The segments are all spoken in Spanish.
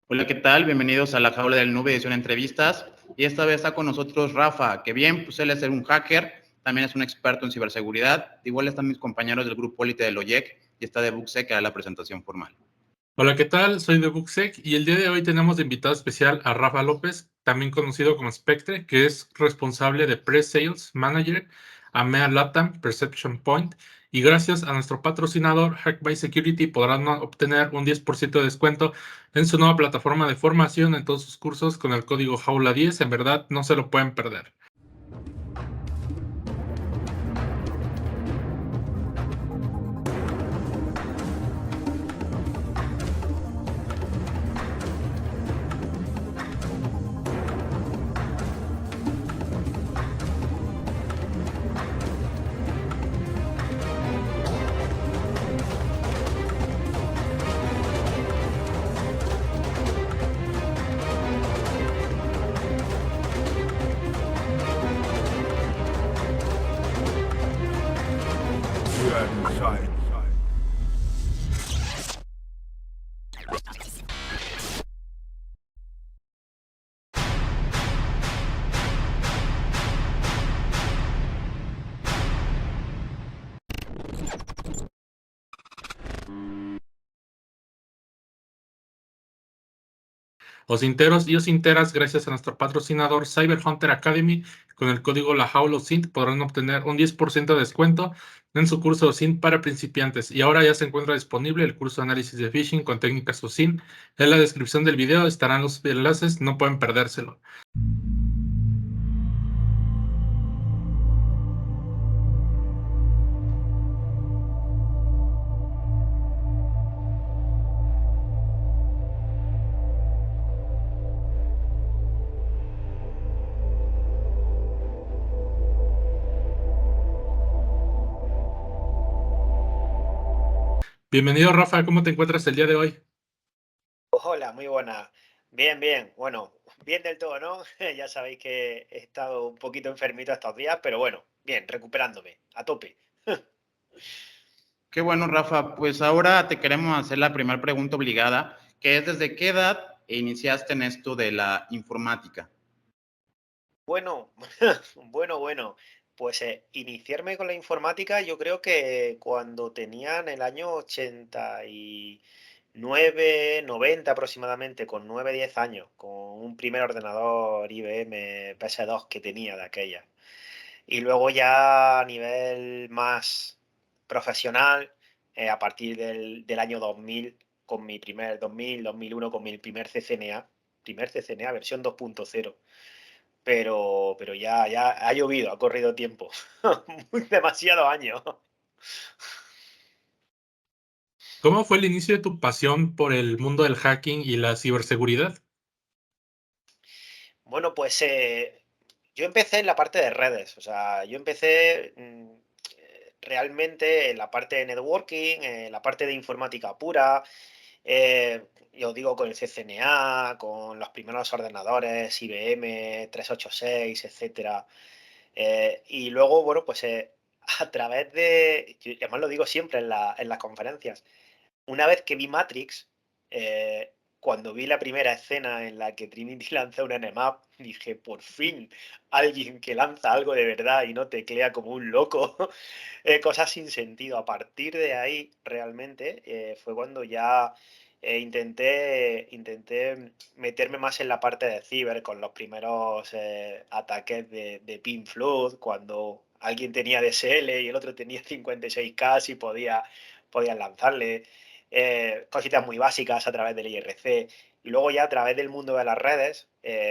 Hola, ¿qué tal? Bienvenidos a la Jaula del Nube, edición entrevistas. Y esta vez está con nosotros Rafa, que bien, pues él es un hacker, también es un experto en ciberseguridad. Igual están mis compañeros del grupo Elite del OYEC y está de Buxec, que da la presentación formal. Hola, ¿qué tal? Soy de Buxec y el día de hoy tenemos de invitado especial a Rafa López, también conocido como Spectre, que es responsable de Pre-Sales Manager, AMEA LATAM Perception Point. Y gracias a nuestro patrocinador Hack by Security podrán obtener un 10% de descuento en su nueva plataforma de formación en todos sus cursos con el código JAULA10. En verdad, no se lo pueden perder. Osinteros y osinteras, gracias a nuestro patrocinador Cyber Hunter Academy, con el código LAJAULA podrán obtener un 10% de descuento en su curso OSINT para principiantes. Y ahora ya se encuentra disponible el curso de análisis de phishing con técnicas OSINT. En la descripción del video estarán los enlaces, no pueden perdérselo. Bienvenido, Rafa, ¿cómo te encuentras el día de hoy? Hola, muy buena. Bien, bien. Bueno, bien del todo, ¿no? Ya sabéis que he estado un poquito enfermito estos días, pero bueno, bien, recuperándome, a tope. Qué bueno, Rafa. Pues ahora te queremos hacer la primera pregunta obligada, que es ¿desde qué edad iniciaste en esto de la informática? Bueno, bueno. Pues iniciarme con la informática yo creo que cuando tenía en el año 89, 90 aproximadamente, con 9, 10 años, con un primer ordenador IBM PS2 que tenía de aquella. Y luego ya a nivel más profesional, a partir del año 2000, con mi primer 2001, con mi primer CCNA versión 2.0. Pero ya ha llovido, ha corrido tiempo. Demasiado años. ¿Cómo fue el inicio de tu pasión por el mundo del hacking y la ciberseguridad? Bueno, pues yo empecé en la parte de redes, o sea, yo empecé realmente en la parte de networking, en la parte de informática pura, yo digo con el CCNA, con los primeros ordenadores, IBM, 386, etcétera. Y luego, bueno, pues a través y además lo digo siempre en las conferencias, una vez que vi Matrix, cuando vi la primera escena en la que Trinity lanza una Nmap, dije, por fin, alguien que lanza algo de verdad y no teclea como un loco, cosas sin sentido. A partir de ahí, realmente, fue cuando ya intenté meterme más en la parte de ciber, con los primeros ataques de Pink Floyd, cuando alguien tenía DSL y el otro tenía 56K y podían lanzarle cositas muy básicas a través del IRC. Y luego ya a través del mundo de las redes,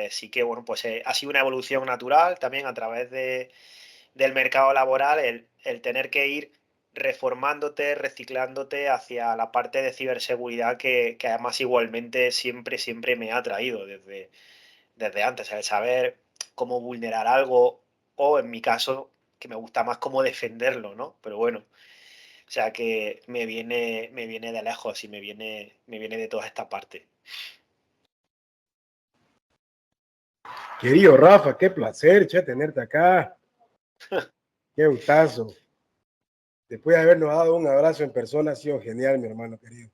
sí que, bueno, pues ha sido una evolución natural también a través del mercado laboral, el tener que ir reformándote, reciclándote hacia la parte de ciberseguridad que además igualmente siempre me ha atraído desde antes, el saber cómo vulnerar algo o en mi caso, que me gusta más cómo defenderlo, ¿no? Pero bueno, o sea que me viene de lejos y me viene de toda esta parte. Querido Rafa, qué placer, che, tenerte acá. Qué gustazo. Después de habernos dado un abrazo en persona, ha sido genial, mi hermano querido.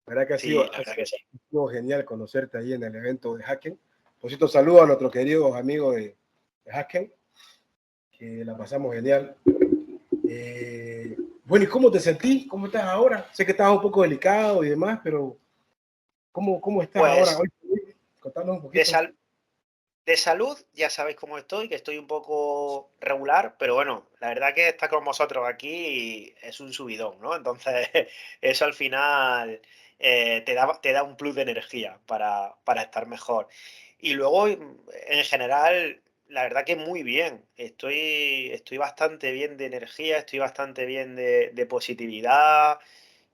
La verdad que Sí, la verdad que sí. ha sido genial conocerte ahí en el evento de Hacken. Por cierto, saludo a nuestros queridos amigos de Hacken, que la pasamos genial. Bueno, ¿y cómo te sentís? ¿Cómo estás ahora? Sé que estás un poco delicado y demás, pero ¿cómo estás ahora? Pues Hoy, contanos un de, poquito. sal- de salud, ya sabéis cómo estoy, que estoy un poco regular, pero bueno, la verdad que estar con vosotros aquí es un subidón, ¿no? Entonces, eso al final te da un plus de energía para estar mejor. Y luego, en general, la verdad que muy bien. Estoy bastante bien de energía, estoy bastante bien de positividad.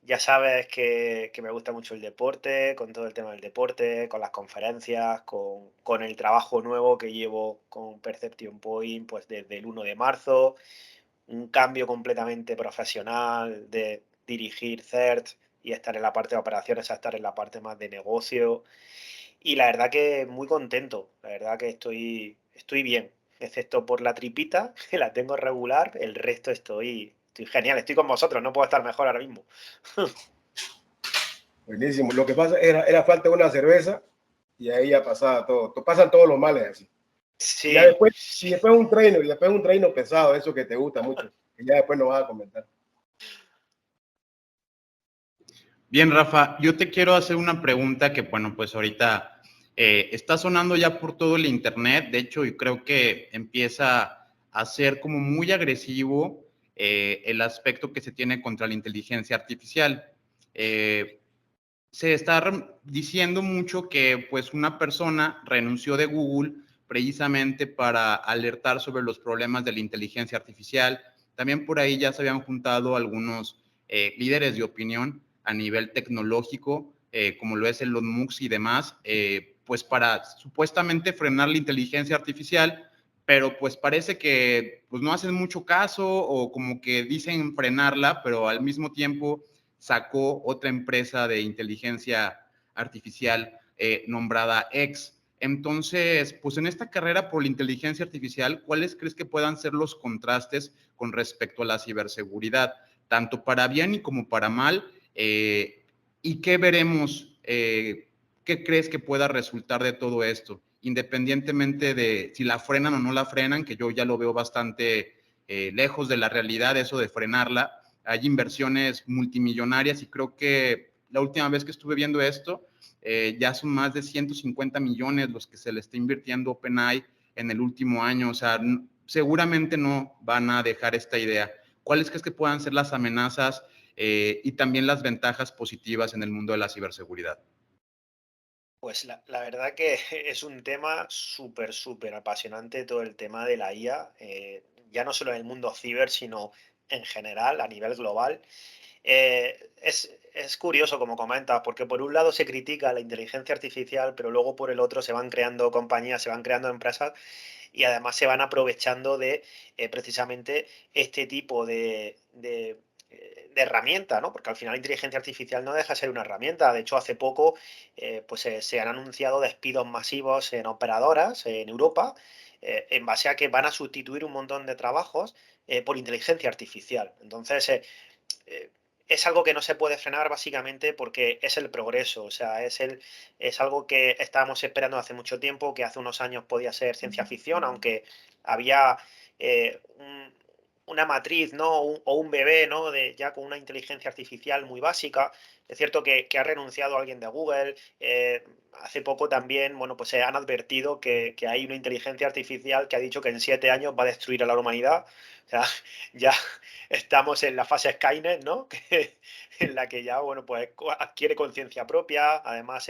Ya sabes que me gusta mucho el deporte, con todo el tema del deporte, con las conferencias, con el trabajo nuevo que llevo con Perception Point, pues desde el 1 de marzo, un cambio completamente profesional de dirigir CERT y estar en la parte de operaciones a estar en la parte más de negocio. Y la verdad que muy contento, la verdad que estoy bien, excepto por la tripita, que la tengo regular, el resto estoy genial, estoy con vosotros, no puedo estar mejor ahora mismo. Buenísimo. Lo que pasa era falta de una cerveza y ahí ya pasaba todo. Pasan todos los males así. Y ya Sí, después, y sí. después un trainer, y después un trainer pesado, eso que te gusta mucho, que ya después nos vas a comentar. Bien, Rafa, yo te quiero hacer una pregunta que, bueno, pues ahorita está sonando ya por todo el internet. De hecho, yo creo que empieza a ser como muy agresivo el aspecto que se tiene contra la inteligencia artificial. Eh, Se está diciendo mucho que pues una persona renunció de Google precisamente para alertar sobre los problemas de la inteligencia artificial. También por ahí ya se habían juntado algunos líderes de opinión a nivel tecnológico, como lo es Elon Musk y demás, pues para supuestamente frenar la inteligencia artificial, pero pues parece que pues no hacen mucho caso o como que dicen frenarla, pero al mismo tiempo sacó otra empresa de inteligencia artificial nombrada X. Entonces, pues en esta carrera por la inteligencia artificial, ¿cuáles crees que puedan ser los contrastes con respecto a la ciberseguridad, tanto para bien y como para mal? ¿Y qué veremos? ¿Qué crees que pueda resultar de todo esto? Independientemente de si la frenan o no la frenan, que yo ya lo veo bastante lejos de la realidad, eso de frenarla. Hay inversiones multimillonarias y creo que la última vez que estuve viendo esto, ya son más de 150 millones los que se le está invirtiendo OpenAI en el último año. O sea, seguramente no van a dejar esta idea. ¿Cuáles crees que puedan ser las amenazas y también las ventajas positivas en el mundo de la ciberseguridad? Pues la verdad que es un tema súper, súper apasionante todo el tema de la IA, ya no solo en el mundo ciber, sino en general, a nivel global. Es curioso, como comentas, porque por un lado se critica la inteligencia artificial, pero luego por el otro se van creando compañías, se van creando empresas y además se van aprovechando de precisamente este tipo de herramienta, ¿no? Porque al final la inteligencia artificial no deja de ser una herramienta. De hecho, hace poco pues, se han anunciado despidos masivos en operadoras en Europa en base a que van a sustituir un montón de trabajos por inteligencia artificial. Entonces, eh, es algo que no se puede frenar básicamente porque es el progreso, o sea, es algo que estábamos esperando hace mucho tiempo, que hace unos años podía ser ciencia ficción, aunque había una matriz, ¿no? O un bebé, ¿no? Ya con una inteligencia artificial muy básica. Es cierto que ha renunciado alguien de Google. Hace poco también, bueno, pues se han advertido que hay una inteligencia artificial que ha dicho que en 7 años va a destruir a la humanidad. O sea, ya estamos en la fase Skynet, ¿no? En la que ya, bueno, pues adquiere conciencia propia, además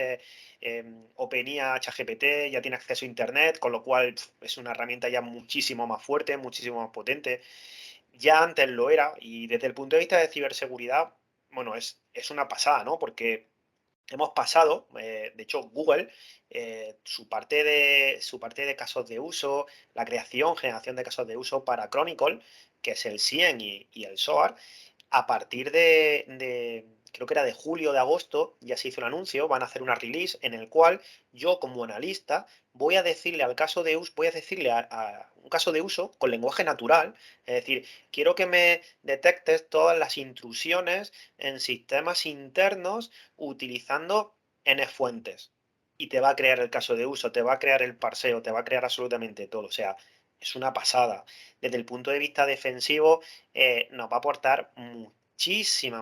OpenAI, ChatGPT, ya tiene acceso a Internet, con lo cual es una herramienta ya muchísimo más fuerte, muchísimo más potente. Ya antes lo era, y desde el punto de vista de ciberseguridad, bueno, es una pasada, ¿no? Porque hemos pasado, de hecho, Google, su parte de casos de uso, la creación, generación de casos de uso para Chronicle, que es el SIEM y el SOAR, a partir creo que era de julio o de agosto, ya se hizo el anuncio, van a hacer una release en el cual yo como analista voy a decirle al caso de uso, voy a decirle a un caso de uso con lenguaje natural, es decir, quiero que me detectes todas las intrusiones en sistemas internos utilizando N fuentes. Y te va a crear el caso de uso, te va a crear el parseo, te va a crear absolutamente todo. O sea, es una pasada. Desde el punto de vista defensivo, nos va a aportar muchísima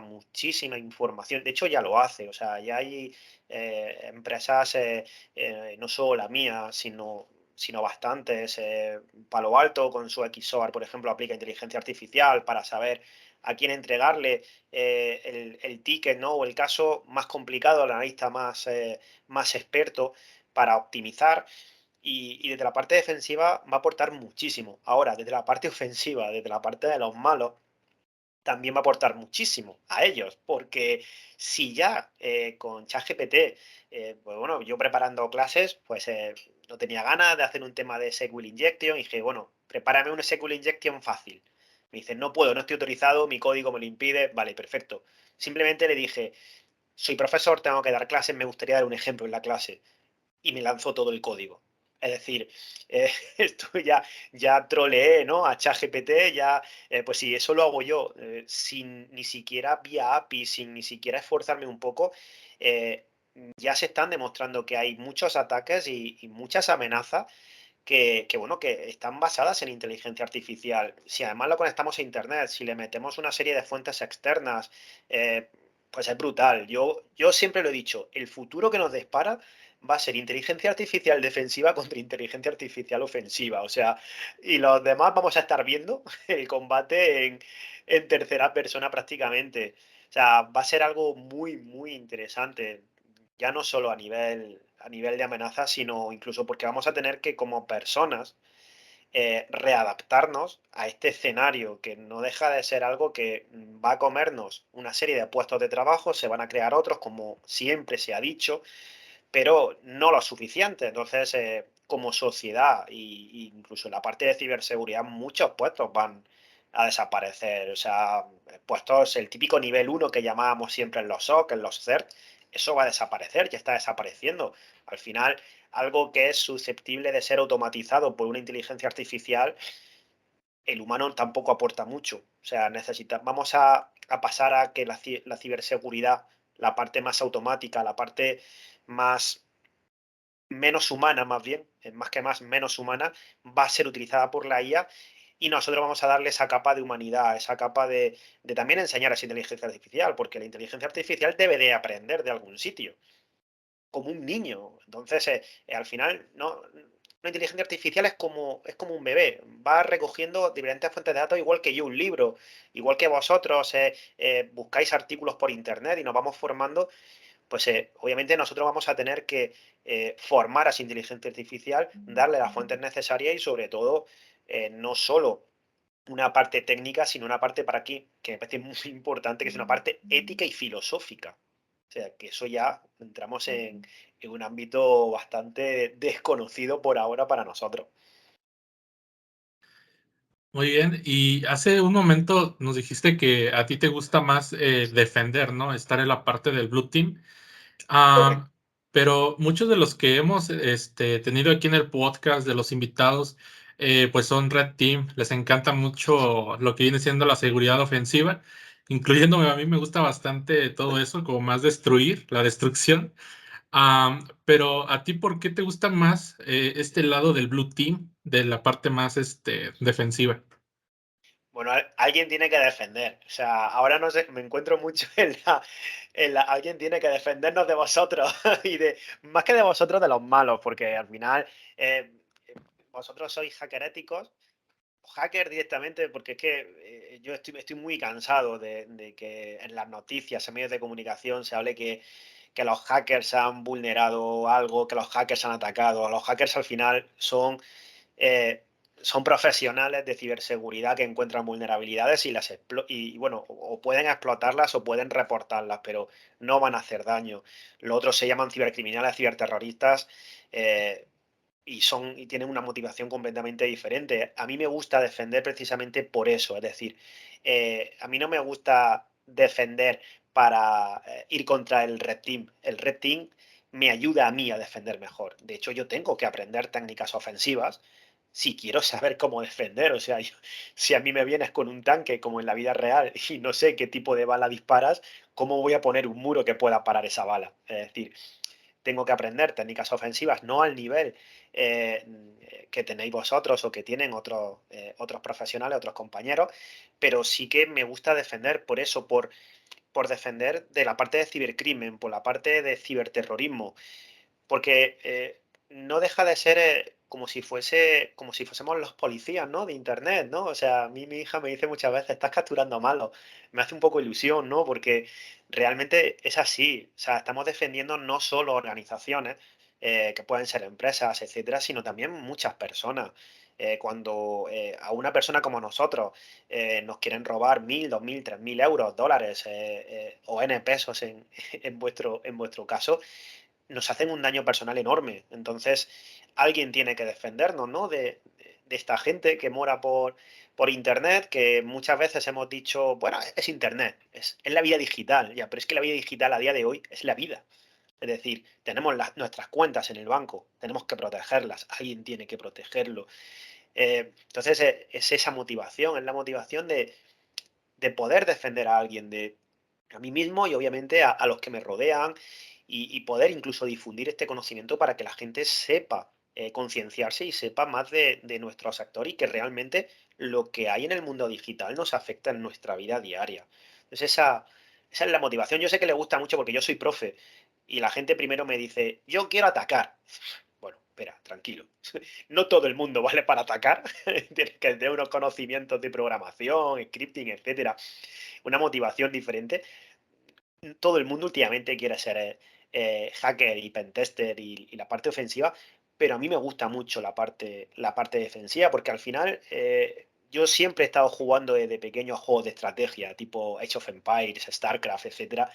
información. De hecho, ya lo hace. O sea, ya hay empresas, no solo la mía, sino bastantes. Palo Alto con su XOR, por ejemplo, aplica inteligencia artificial para saber a quién entregarle el ticket, ¿no? O el caso más complicado al analista más experto para optimizar. Y desde la parte defensiva va a aportar muchísimo. Ahora, desde la parte ofensiva, desde la parte de los malos, también va a aportar muchísimo a ellos, porque si ya con ChatGPT, pues bueno, yo preparando clases, pues no tenía ganas de hacer un tema de SQL Injection y dije, bueno, prepárame un SQL Injection fácil. Me dice, no puedo, no estoy autorizado, mi código me lo impide, vale, perfecto. Simplemente le dije, soy profesor, tengo que dar clases, me gustaría dar un ejemplo en la clase. Y me lanzó todo el código. Es decir, esto ya troleé, ¿no? A ChatGPT, ya, pues sí, eso lo hago yo, sin ni siquiera vía API, sin ni siquiera esforzarme un poco, eh, ya se están demostrando que hay muchos ataques y muchas amenazas bueno, que están basadas en inteligencia artificial. Si además lo conectamos a Internet, si le metemos una serie de fuentes externas, pues es brutal. Yo siempre lo he dicho, el futuro que nos depara va a ser inteligencia artificial defensiva contra inteligencia artificial ofensiva. O sea, y los demás vamos a estar viendo el combate en tercera persona prácticamente. O sea, va a ser algo muy interesante. Ya no solo a nivel de amenaza, sino incluso porque vamos a tener que, como personas, readaptarnos a este escenario que no deja de ser algo que va a comernos una serie de puestos de trabajo, se van a crear otros, como siempre se ha dicho, pero no lo suficiente. Entonces, como sociedad e incluso en la parte de ciberseguridad, muchos puestos van a desaparecer. O sea, puestos, el típico nivel 1 que llamábamos siempre en los SOC, en los CERT, eso va a desaparecer, ya está desapareciendo. Al final, algo que es susceptible de ser automatizado por una inteligencia artificial, el humano tampoco aporta mucho. O sea, vamos a pasar a que la ciberseguridad, la parte más automática, la parte más menos humana más bien, más que más, menos humana, va a ser utilizada por la IA y nosotros vamos a darle esa capa de humanidad, esa capa de también enseñar a esa inteligencia artificial, porque la inteligencia artificial debe de aprender de algún sitio, como un niño. Entonces, al final, no, una inteligencia artificial es como un bebé, va recogiendo diferentes fuentes de datos, igual que yo, un libro, igual que vosotros buscáis artículos por internet y nos vamos formando, pues obviamente nosotros vamos a tener que formar a esa inteligencia artificial, darle las fuentes necesarias y sobre todo no solo una parte técnica, sino una parte para aquí, que me parece muy importante, que es una parte ética y filosófica. O sea, que eso ya entramos en un ámbito bastante desconocido por ahora para nosotros. Muy bien, y hace un momento nos dijiste que a ti te gusta más defender, ¿no? Estar en la parte del Blue Team. Correcto. Pero muchos de los que hemos tenido aquí en el podcast, de los invitados, pues son Red Team. Les encanta mucho lo que viene siendo la seguridad ofensiva, incluyéndome a mí. Me gusta bastante todo eso, como más destruir, la destrucción. Pero a ti, ¿por qué te gusta más este lado del Blue Team, de la parte más defensiva? Bueno, alguien tiene que defender. O sea, ahora no sé, me encuentro mucho alguien tiene que defendernos de vosotros y más que de vosotros, de los malos, porque al final eh, vosotros sois hackeréticos, o hacker directamente, porque es que yo estoy muy cansado de que en las noticias, en medios de comunicación, se hable que los hackers han vulnerado algo, que los hackers han atacado. Los hackers al final eh, son profesionales de ciberseguridad que encuentran vulnerabilidades y bueno, o pueden explotarlas o pueden reportarlas, pero no van a hacer daño. Los otros se llaman cibercriminales, ciberterroristas, y tienen una motivación completamente diferente. A mí me gusta defender precisamente por eso, es decir, a mí no me gusta defender para ir contra el Red Team. El Red Team me ayuda a mí a defender mejor. De hecho, yo tengo que aprender técnicas ofensivas si quiero saber cómo defender. O sea, si a mí me vienes con un tanque como en la vida real y no sé qué tipo de bala disparas, ¿cómo voy a poner un muro que pueda parar esa bala? Es decir, tengo que aprender técnicas ofensivas, no al nivel que tenéis vosotros o que tienen otros profesionales, otros compañeros, pero sí que me gusta defender por eso, por defender de la parte de cibercrimen, por la parte de ciberterrorismo, porque no deja de ser como si fuésemos los policías, ¿no? De internet, ¿no? O sea, a mí mi hija me dice muchas veces, estás capturando malos. Me hace un poco ilusión, ¿no? Porque realmente es así. O sea, estamos defendiendo no solo organizaciones, que pueden ser empresas, etcétera, sino también muchas personas. Cuando a una persona como nosotros nos quieren robar 1.000, 2.000, 3.000 euros, dólares o N pesos en vuestro caso, nos hacen un daño personal enorme. Entonces, alguien tiene que defendernos, ¿no? De esta gente que mora por Internet, que muchas veces hemos dicho, bueno, es Internet, es la vida digital, ya, pero es que la vida digital a día de hoy es la vida. Es decir, tenemos nuestras cuentas en el banco, tenemos que protegerlas, alguien tiene que protegerlo. Entonces, es esa motivación, es la motivación de poder defender a alguien, a mí mismo y obviamente a los que me rodean y poder incluso difundir este conocimiento para que la gente sepa concienciarse y sepa más de nuestro sector y que realmente lo que hay en el mundo digital nos afecta en nuestra vida diaria. Entonces esa es la motivación. Yo sé que le gusta mucho porque yo soy profe y la gente primero me dice, yo quiero atacar. Bueno, espera, tranquilo. No todo el mundo vale para atacar. Tienes que tener unos conocimientos de programación, scripting, etcétera. Una motivación diferente. Todo el mundo últimamente quiere ser hacker y pentester y la parte ofensiva, pero a mí me gusta mucho la parte defensiva porque al final yo siempre he estado jugando desde pequeños juegos de estrategia tipo Age of Empires, StarCraft, etcétera,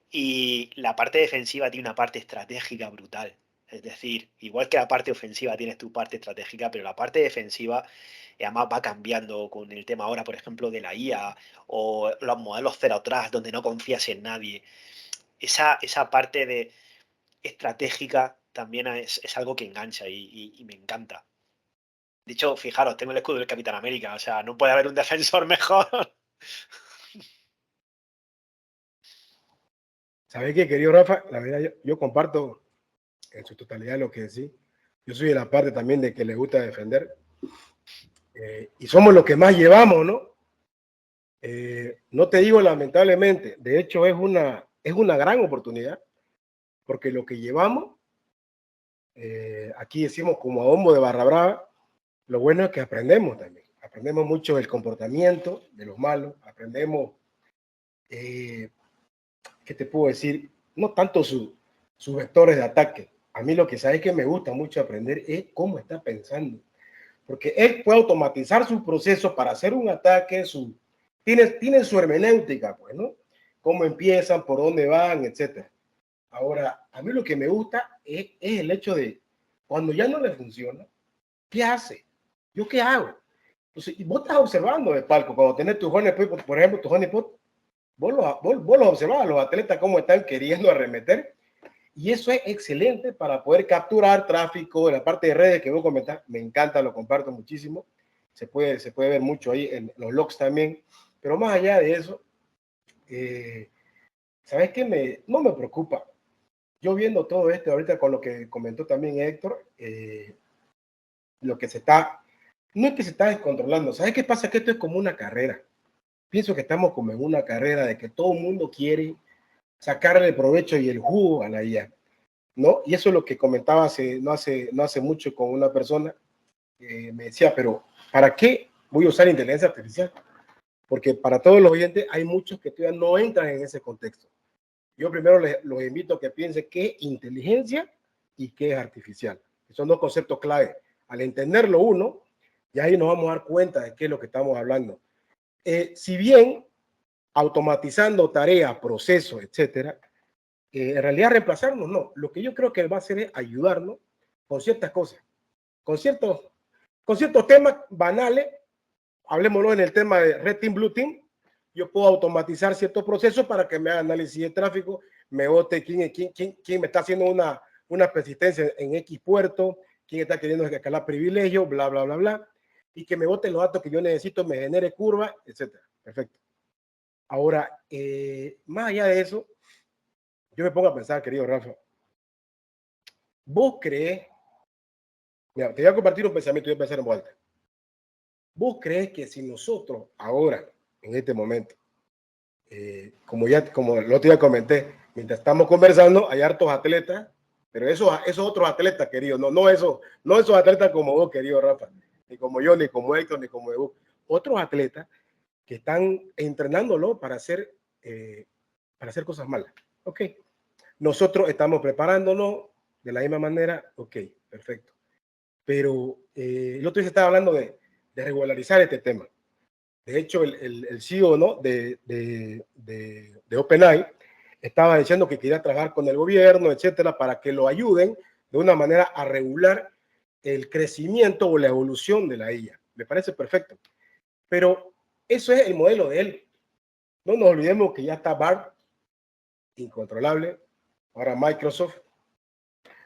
y la parte defensiva tiene una parte estratégica brutal. Es decir, igual que la parte ofensiva tienes tu parte estratégica, pero la parte defensiva además va cambiando con el tema ahora, por ejemplo, de la IA o los modelos Zero Trust, donde no confías en nadie. Esa parte de estratégica también es algo que engancha y me encanta. De hecho, fijaros, tengo el escudo del Capitán América, o sea, no puede haber un defensor mejor. ¿Sabes qué, querido Rafa? La verdad, yo comparto en su totalidad lo que decís. Yo soy de la parte también de que le gusta defender. Y somos los que más llevamos, ¿no? No te digo lamentablemente, de hecho es una gran oportunidad, porque lo que llevamos, aquí decimos como a bombo de barra brava, lo bueno es que aprendemos también. Aprendemos mucho del comportamiento de los malos, aprendemos, ¿qué te puedo decir? No tanto sus vectores de ataque. A mí lo que sabes que me gusta mucho aprender es cómo está pensando. Porque él puede automatizar sus procesos para hacer un ataque, tiene su hermenéutica, pues, ¿no? Cómo empiezan, por dónde van, etcétera. Ahora, a mí lo que me gusta es el hecho de, cuando ya no le funciona, ¿qué hace? ¿Yo qué hago? Entonces, y vos estás observando de palco, cuando tenés tu honeypot, por ejemplo, tu honeypot, vos los observás, los atletas cómo están queriendo arremeter, y eso es excelente para poder capturar tráfico, la parte de redes que vos comentás, me encanta, lo comparto muchísimo, se puede ver mucho ahí en los logs también, pero más allá de eso, ¿sabes qué? No me preocupa. Yo viendo todo esto ahorita con lo que comentó también Héctor, lo que no es que se está descontrolando, ¿sabes qué pasa? Que esto es como una carrera. Pienso que estamos como en una carrera de que todo el mundo quiere sacarle el provecho y el jugo a la IA, ¿no? Y eso es lo que comentaba no hace mucho con una persona, me decía, pero ¿para qué voy a usar inteligencia artificial? Porque para todos los oyentes hay muchos que todavía no entran en ese contexto. Yo primero los invito a que piensen qué es inteligencia y qué es artificial. Son dos conceptos clave. Al entenderlo uno, ya ahí nos vamos a dar cuenta de qué es lo que estamos hablando. Si bien automatizando tareas, procesos, etcétera, en realidad reemplazarnos no. Lo que yo creo que va a hacer es ayudarnos con ciertas cosas, con ciertos temas banales. Hablemoslo en el tema de Red Team, Blue Team. yo puedo automatizar ciertos procesos para que me haga análisis de tráfico, me bote quién me está haciendo una persistencia en X puerto, quién está queriendo escalar privilegios, bla, bla, bla, bla, y que me bote los datos que yo necesito, me genere curva, etcétera. Perfecto. Ahora, más allá de eso, yo me pongo a pensar, querido Rafa, ¿vos crees? Mira, te voy a compartir un pensamiento y voy a pensar en voz alta. ¿Vos crees que si nosotros ahora, en este momento, como el otro día comenté, mientras estamos conversando, hay hartos atletas, pero esos otros atletas, querido, no esos atletas como vos, querido Rafa, ni como yo, ni como Héctor, ni como Evo, otros atletas que están entrenándolo para hacer cosas malas. Ok. Nosotros estamos preparándonos de la misma manera. Ok, perfecto. Pero el otro día estaba hablando de regularizar este tema. De hecho, el CEO, ¿no? de OpenAI estaba diciendo que quería trabajar con el gobierno, etcétera, para que lo ayuden de una manera a regular el crecimiento o la evolución de la IA. Me parece perfecto. Pero eso es el modelo de él. No nos olvidemos que ya está BART, incontrolable, ahora Microsoft,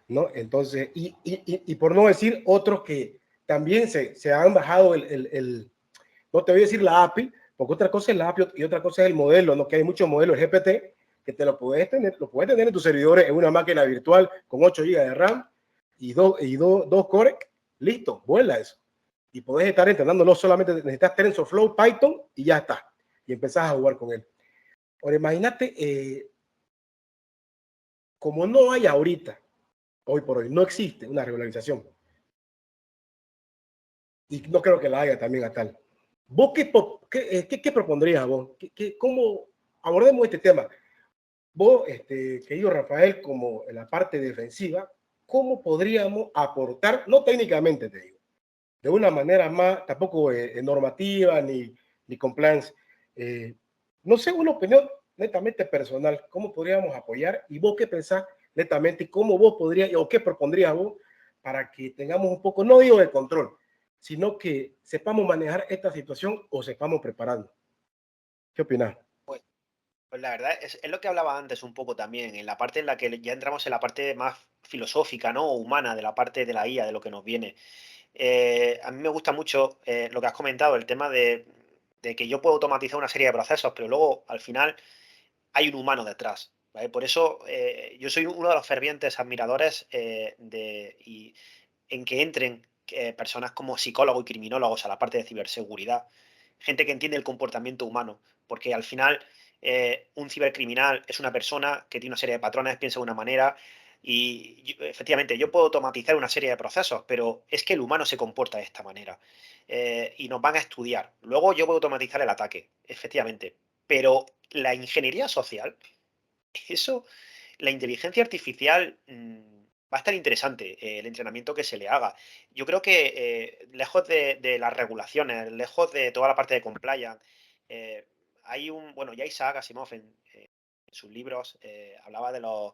¿no? Entonces, y por no decir otros que también se han bajado no te voy a decir la API, porque otra cosa es la API y otra cosa es el modelo, ¿no? Que hay muchos modelos GPT que te lo puedes tener en tus servidores en una máquina virtual con 8 GB de RAM y dos cores, listo, vuela eso. Y podés estar entrenándolo, solamente necesitas TensorFlow, Python y ya está. Y empezás a jugar con él. Ahora, imagínate, como no hay ahorita, hoy por hoy, no existe una regularización. Y no creo que la haya también a tal. ¿Vos qué propondrías vos? ¿Cómo abordemos este tema? Vos, querido Rafael, como en la parte defensiva, ¿cómo podríamos aportar, no técnicamente te digo, de una manera más, tampoco normativa ni compliance, no sé, una opinión netamente personal, cómo podríamos apoyar y vos qué pensás netamente, cómo vos podrías o qué propondrías vos para que tengamos un poco, no digo de control, sino que sepamos manejar esta situación o sepamos preparando. ¿Qué opinás? Pues la verdad es lo que hablaba antes un poco también, en la parte en la que ya entramos en la parte más filosófica, ¿no? O humana de la parte de la IA, de lo que nos viene. A mí me gusta mucho lo que has comentado, el tema de que yo puedo automatizar una serie de procesos, pero luego al final hay un humano detrás, ¿vale? Por eso yo soy uno de los fervientes admiradores en que entren personas como psicólogos y criminólogos a la parte de ciberseguridad, gente que entiende el comportamiento humano, porque al final un cibercriminal es una persona que tiene una serie de patrones, piensa de una manera y efectivamente yo puedo automatizar una serie de procesos, pero es que el humano se comporta de esta manera y nos van a estudiar. Luego yo puedo automatizar el ataque, efectivamente, pero la ingeniería social, eso, la inteligencia artificial va a estar interesante el entrenamiento que se le haga. Yo creo que lejos de las regulaciones, lejos de toda la parte de compliance, bueno, ya Isaac Asimov en sus libros hablaba de los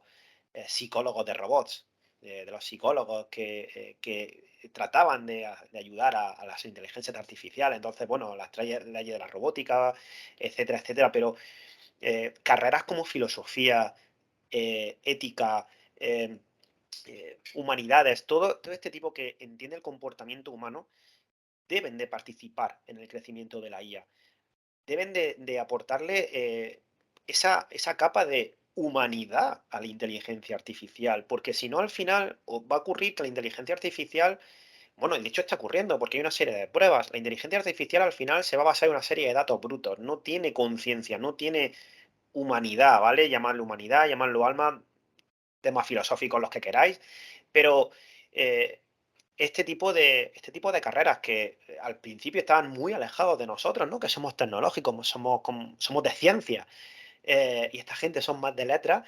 psicólogos de robots, de los psicólogos que trataban de ayudar a las inteligencias artificiales. Entonces, bueno, las leyes de la robótica, etcétera, etcétera, pero carreras como filosofía, ética, humanidades, todo este tipo que entiende el comportamiento humano, deben de participar en el crecimiento de la IA. Deben de aportarle esa capa de humanidad a la inteligencia artificial, porque si no, al final va a ocurrir que la inteligencia artificial, bueno, de hecho está ocurriendo, porque hay una serie de pruebas. La inteligencia artificial al final se va a basar en una serie de datos brutos, no tiene conciencia, no tiene humanidad, ¿vale? Llamadlo humanidad, llamadlo alma, temas filosóficos los que queráis, pero este tipo de carreras que al principio estaban muy alejados de nosotros, ¿no? Que somos tecnológicos, somos de ciencia, y esta gente son más de letras,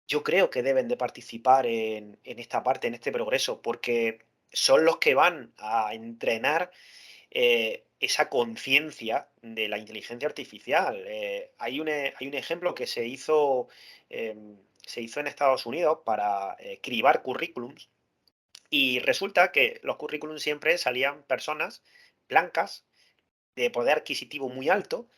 yo creo que deben de participar en esta parte, en este progreso, porque son los que van a entrenar esa conciencia de la inteligencia artificial. Hay un ejemplo que se hizo en Estados Unidos para cribar currículums y resulta que los currículums siempre salían personas blancas de poder adquisitivo muy alto,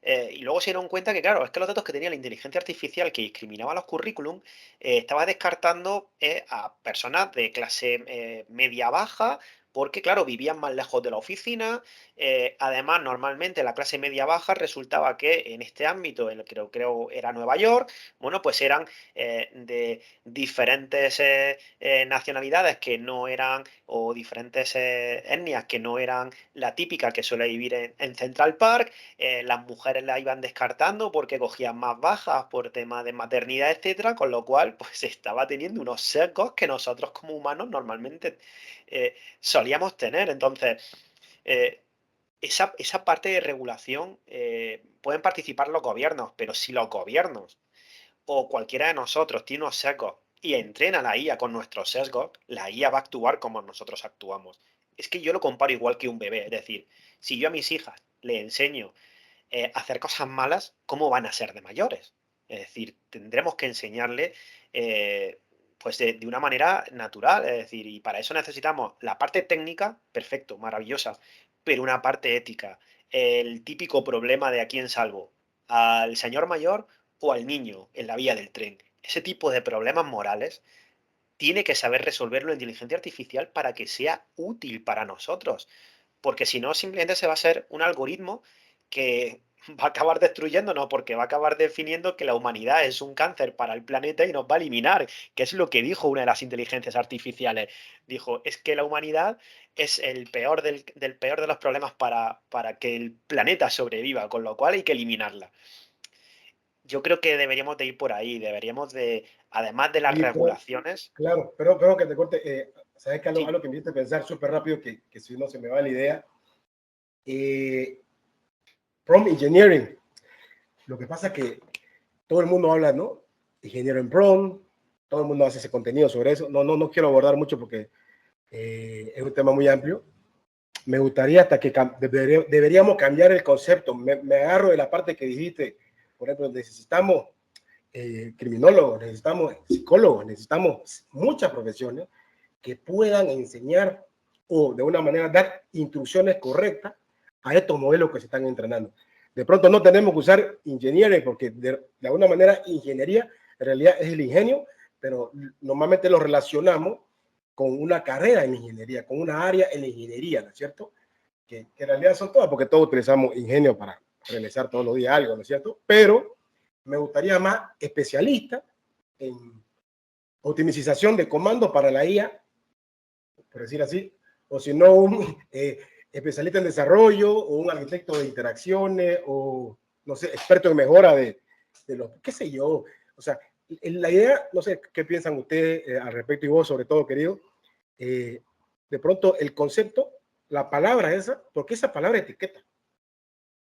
Y luego se dieron cuenta que, claro, es que los datos que tenía la inteligencia artificial que discriminaba los currículum estaba descartando a personas de clase media-baja, porque, claro, vivían más lejos de la oficina. Además, normalmente la clase media-baja resultaba que en este ámbito, en el que creo era Nueva York, bueno, pues eran de diferentes nacionalidades que no eran, o diferentes etnias que no eran la típica que suele vivir en Central Park. Las mujeres las iban descartando porque cogían más bajas por tema de maternidad, etcétera, con lo cual pues estaba teniendo unos sesgos que nosotros como humanos normalmente solíamos tener. Entonces, eh, esa parte de regulación pueden participar los gobiernos, pero si los gobiernos o cualquiera de nosotros tiene unos sesgos y entrena a la IA con nuestros sesgos, la IA va a actuar como nosotros actuamos. Es que yo lo comparo igual que un bebé, es decir, si yo a mis hijas le enseño hacer cosas malas, ¿cómo van a ser de mayores? Es decir, tendremos que enseñarle pues de una manera natural, es decir, y para eso necesitamos la parte técnica, perfecto, maravillosa, pero una parte ética, el típico problema de a quién salvo, al señor mayor o al niño en la vía del tren. Ese tipo de problemas morales tiene que saber resolverlo la inteligencia artificial para que sea útil para nosotros, porque si no, simplemente se va a ser un algoritmo que va a acabar destruyéndonos, porque va a acabar definiendo que la humanidad es un cáncer para el planeta y nos va a eliminar, que es lo que dijo una de las inteligencias artificiales. Dijo, es que la humanidad es el peor del peor de los problemas para que el planeta sobreviva, con lo cual hay que eliminarla. Yo creo que deberíamos de ir por ahí, deberíamos de, además de las Oye, pero, regulaciones, claro, pero que te corte. ¿Sabes qué? sí, Algo que me hiciste pensar súper rápido, que si no se me va la idea. Eh, Prompt Engineering. Lo que pasa es que todo el mundo habla, ¿no? Ingeniero en prompt, todo el mundo hace ese contenido sobre eso. No quiero abordar mucho porque es un tema muy amplio. Me gustaría hasta que deberíamos cambiar el concepto. Me agarro de la parte que dijiste, por ejemplo, necesitamos criminólogos, necesitamos psicólogos, necesitamos muchas profesiones que puedan enseñar o de una manera dar instrucciones correctas a estos modelos que se están entrenando. De pronto no tenemos que usar ingeniería porque de alguna manera ingeniería en realidad es el ingenio, pero normalmente lo relacionamos con una carrera en ingeniería, con una área en la ingeniería, ¿no es cierto? Que en realidad son todas, porque todos utilizamos ingenio para realizar todos los días algo, ¿no es cierto? Pero me gustaría más especialista en optimización de comandos para la IA, por decir así, o si no, un especialista en desarrollo o un arquitecto de interacciones o, no sé, experto en mejora de los, qué sé yo. O sea, la idea, no sé qué piensan ustedes al respecto y vos sobre todo, querido, de pronto el concepto, la palabra esa, porque esa palabra etiqueta.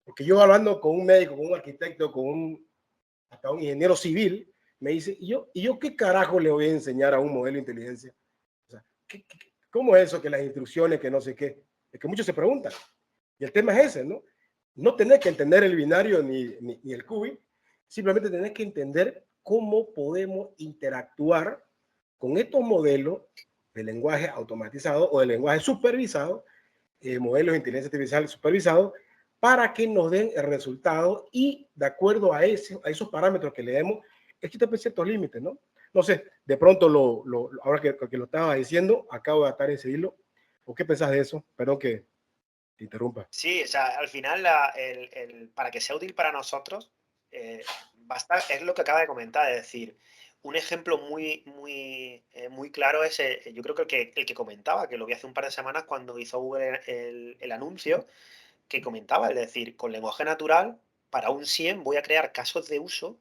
Porque yo hablando con un médico, con un arquitecto, hasta un ingeniero civil, me dice, ¿y yo qué carajo le voy a enseñar a un modelo de inteligencia? O sea, ¿cómo es eso que las instrucciones, que no sé qué? Es que muchos se preguntan. Y el tema es ese, ¿no? No tenés que entender el binario ni el cubi, simplemente tenés que entender cómo podemos interactuar con estos modelos de lenguaje automatizado o de lenguaje supervisado, modelos de inteligencia artificial supervisados, para que nos den el resultado y de acuerdo a esos parámetros que le demos, existen ciertos límites, ¿no? No sé, de pronto, ahora que lo estaba diciendo, acabo de atar ese hilo. ¿O qué pensás de eso? Perdón que te interrumpa. sí, o sea, al final para que sea útil para nosotros, basta, es lo que acaba de comentar, es decir, un ejemplo muy claro es, yo creo que el que comentaba, que lo vi hace un par de semanas cuando hizo Google el anuncio, que comentaba, es decir, con lenguaje natural, para un 100 voy a crear casos de uso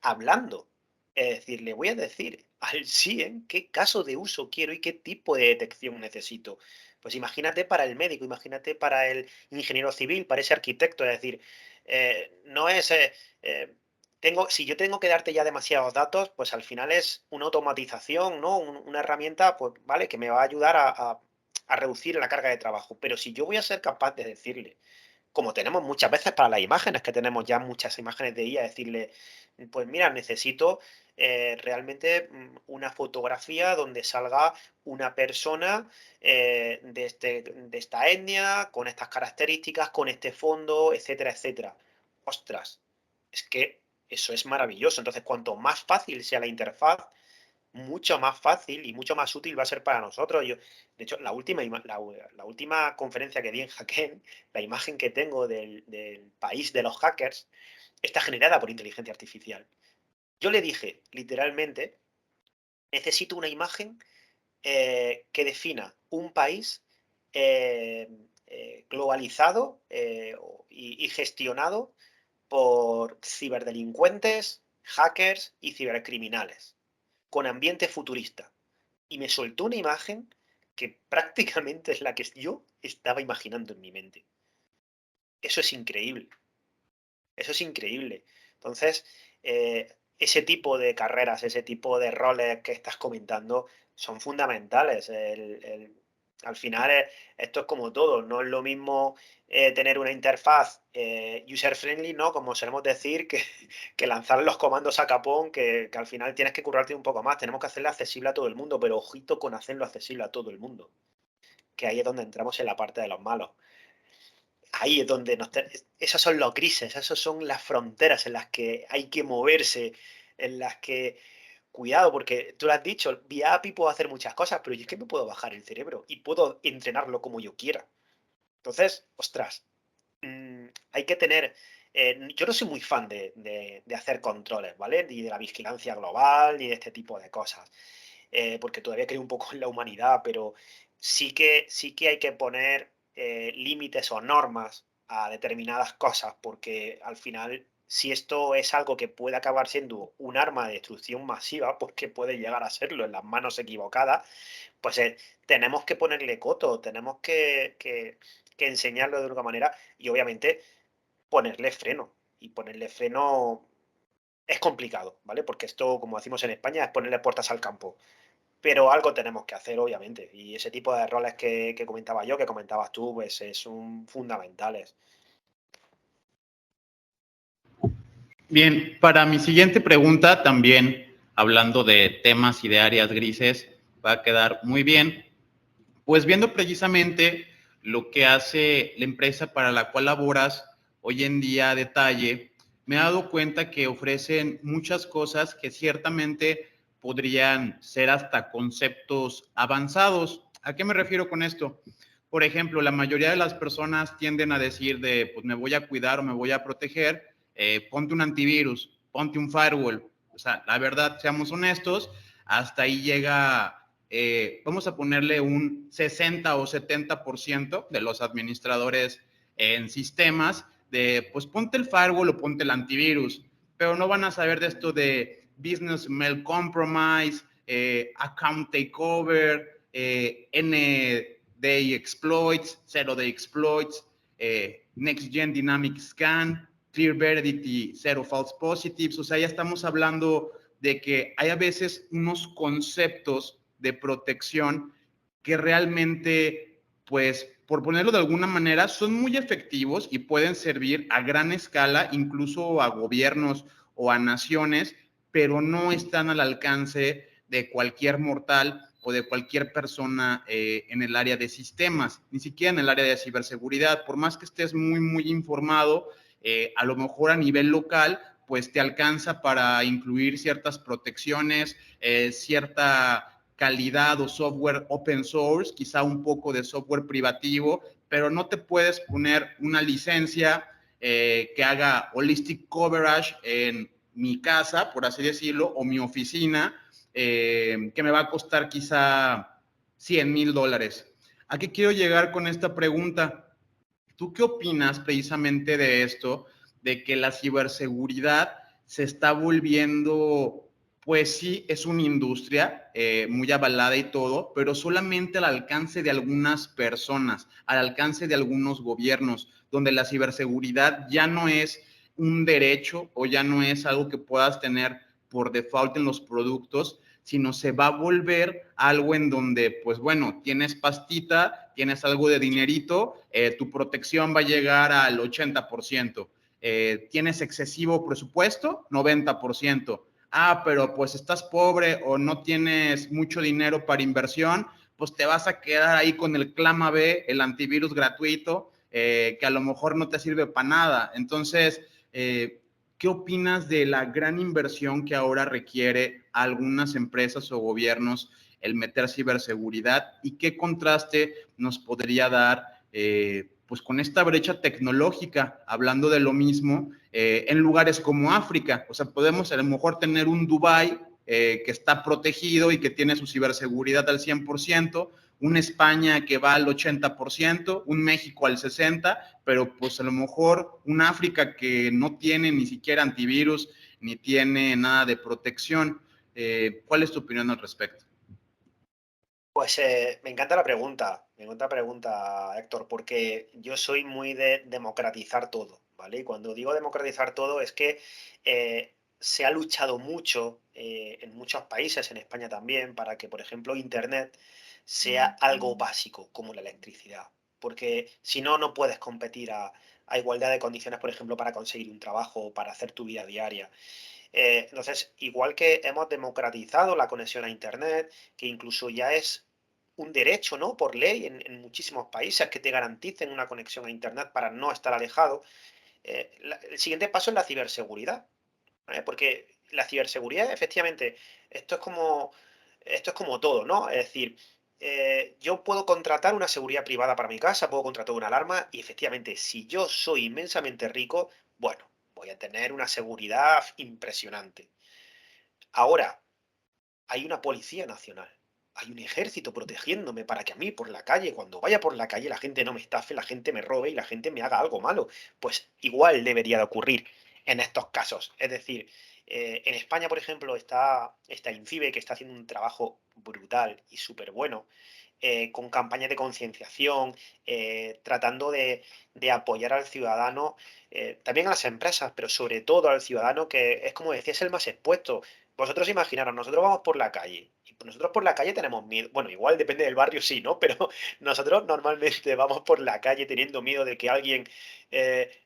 hablando. Es decir, le voy a decir al SIEM qué caso de uso quiero y qué tipo de detección necesito. Pues imagínate para el médico, imagínate para el ingeniero civil, para ese arquitecto. Es decir, no es... si yo tengo que darte ya demasiados datos, pues al final es una automatización, ¿no? Una herramienta, pues, ¿vale? Que me va a ayudar a reducir la carga de trabajo. Pero si yo voy a ser capaz de decirle, como tenemos muchas veces para las imágenes, que tenemos ya muchas imágenes de IA, decirle, pues mira, necesito realmente una fotografía donde salga una persona de esta etnia, con estas características, con este fondo, etcétera, etcétera. ostras, es que eso es maravilloso. Entonces, cuanto más fácil sea la interfaz, mucho más fácil y mucho más útil va a ser para nosotros. De hecho, la última conferencia que di en Hackén, la imagen que tengo del país de los hackers está generada por inteligencia artificial. Yo le dije, literalmente, necesito una imagen que defina un país globalizado y gestionado por ciberdelincuentes, hackers y cibercriminales, con ambiente futurista. Y me soltó una imagen que prácticamente es la que yo estaba imaginando en mi mente. Eso es increíble. Eso es increíble. Entonces, ese tipo de carreras, ese tipo de roles que estás comentando son fundamentales. Al final, esto es como todo. No es lo mismo tener una interfaz user-friendly, ¿no? Como solemos decir, que lanzar los comandos a capón, que al final tienes que currarte un poco más. Tenemos que hacerlo accesible a todo el mundo, pero ojito con hacerlo accesible a todo el mundo. Que ahí es donde entramos en la parte de los malos. Ahí es donde esos son los grises, esas son las fronteras en las que hay que moverse, en las que, cuidado, porque tú lo has dicho, vía API puedo hacer muchas cosas, pero yo es que me puedo bajar el cerebro y puedo entrenarlo como yo quiera. Entonces, ostras, hay que tener, yo no soy muy fan de hacer controles, ¿vale? Ni de la vigilancia global, ni de este tipo de cosas, porque todavía creo un poco en la humanidad, pero sí que hay que poner límites o normas a determinadas cosas, porque al final, si esto es algo que puede acabar siendo un arma de destrucción masiva, porque puede llegar a serlo en las manos equivocadas, pues tenemos que ponerle coto, tenemos que enseñarlo de alguna manera y obviamente ponerle freno. Y ponerle freno es complicado, ¿vale? Porque esto, como decimos en España, es ponerle puertas al campo. Pero algo tenemos que hacer, obviamente. Y ese tipo de roles que comentaba yo, que comentabas tú, pues son fundamentales. Bien, para mi siguiente pregunta, también hablando de temas y de áreas grises, va a quedar muy bien. Pues viendo precisamente lo que hace la empresa para la cual laboras hoy en día a detalle, me he dado cuenta que ofrecen muchas cosas que ciertamente podrían ser hasta conceptos avanzados. ¿A qué me refiero con esto? Por ejemplo, la mayoría de las personas tienden a decir de, pues me voy a cuidar o me voy a proteger, ponte un antivirus, ponte un firewall. O sea, la verdad, seamos honestos, hasta ahí llega, vamos a ponerle un 60 o 70% de los administradores en sistemas de, pues ponte el firewall o ponte el antivirus, pero no van a saber de esto de business mail compromise, account takeover, N-day exploits, zero-day exploits, next-gen dynamic scan, clear verity, zero false positives. O sea, ya estamos hablando de que hay a veces unos conceptos de protección que realmente, pues, por ponerlo de alguna manera, son muy efectivos y pueden servir a gran escala, incluso a gobiernos o a naciones, pero no están al alcance de cualquier mortal o de cualquier persona en el área de sistemas, ni siquiera en el área de ciberseguridad. Por más que estés muy, muy informado, a lo mejor a nivel local, pues te alcanza para incluir ciertas protecciones, cierta calidad o software open source, quizá un poco de software privativo, pero no te puedes poner una licencia que haga holistic coverage en mi casa, por así decirlo, o mi oficina, que me va a costar quizá $100,000. ¿A qué quiero llegar con esta pregunta? ¿Tú qué opinas precisamente de esto, de que la ciberseguridad se está volviendo, pues sí, es una industria muy avalada y todo, pero solamente al alcance de algunas personas, al alcance de algunos gobiernos, donde la ciberseguridad ya no es un derecho o ya no es algo que puedas tener por default en los productos, sino se va a volver algo en donde, pues bueno, tienes pastita, tienes algo de dinerito, tu protección va a llegar al 80%. Tienes excesivo presupuesto, 90%. Ah, pero pues estás pobre o no tienes mucho dinero para inversión, pues te vas a quedar ahí con el Clama B, el antivirus gratuito, que a lo mejor no te sirve para nada. Entonces, ¿qué opinas de la gran inversión que ahora requiere a algunas empresas o gobiernos el meter ciberseguridad y qué contraste nos podría dar pues con esta brecha tecnológica, hablando de lo mismo, en lugares como África? O sea, podemos a lo mejor tener un Dubái que está protegido y que tiene su ciberseguridad al 100%, una España que va al 80%, un México al 60%, pero pues a lo mejor una África que no tiene ni siquiera antivirus, ni tiene nada de protección. ¿Cuál es tu opinión al respecto? Pues me encanta la pregunta, Héctor, porque yo soy muy de democratizar todo, ¿vale? Y cuando digo democratizar todo es que se ha luchado mucho en muchos países, en España también, para que, por ejemplo, Internet sea algo básico, como la electricidad. Porque si no, no puedes competir a igualdad de condiciones, por ejemplo, para conseguir un trabajo o para hacer tu vida diaria. Entonces, igual que hemos democratizado la conexión a Internet, que incluso ya es un derecho, ¿no? Por ley en muchísimos países que te garanticen una conexión a Internet para no estar alejado, el siguiente paso es la ciberseguridad, ¿vale? Porque la ciberseguridad, efectivamente, esto es como, esto es como todo, ¿no? Es decir, yo puedo contratar una seguridad privada para mi casa, puedo contratar una alarma y efectivamente, si yo soy inmensamente rico, bueno, voy a tener una seguridad impresionante. Ahora, hay una policía nacional, hay un ejército protegiéndome para que a mí por la calle, cuando vaya por la calle, la gente no me estafe, la gente me robe y la gente me haga algo malo. Pues igual debería de ocurrir en estos casos. Es decir, en España, por ejemplo, está Incibe, que está haciendo un trabajo brutal y súper bueno, con campañas de concienciación, tratando de apoyar al ciudadano, también a las empresas, pero sobre todo al ciudadano, que es como decía, es el más expuesto. Vosotros imaginaros, nosotros vamos por la calle, y nosotros por la calle tenemos miedo, bueno, igual depende del barrio, sí, ¿no? Pero nosotros normalmente vamos por la calle teniendo miedo de que alguien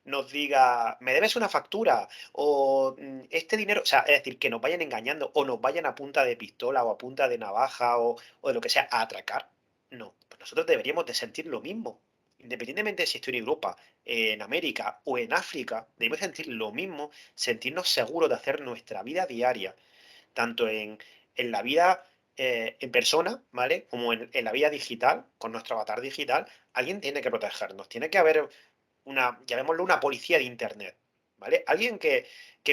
nos diga, me debes una factura, o este dinero, o sea, es decir, que nos vayan engañando, o nos vayan a punta de pistola, o a punta de navaja, o de lo que sea, a atracar. No, pues nosotros deberíamos de sentir lo mismo. Independientemente de si estoy en Europa, en América o en África, debemos sentir lo mismo, sentirnos seguros de hacer nuestra vida diaria, tanto en la vida en persona, ¿vale? Como en la vida digital, con nuestro avatar digital. Alguien tiene que protegernos, tiene que haber una, llamémoslo una policía de Internet, ¿vale? Alguien que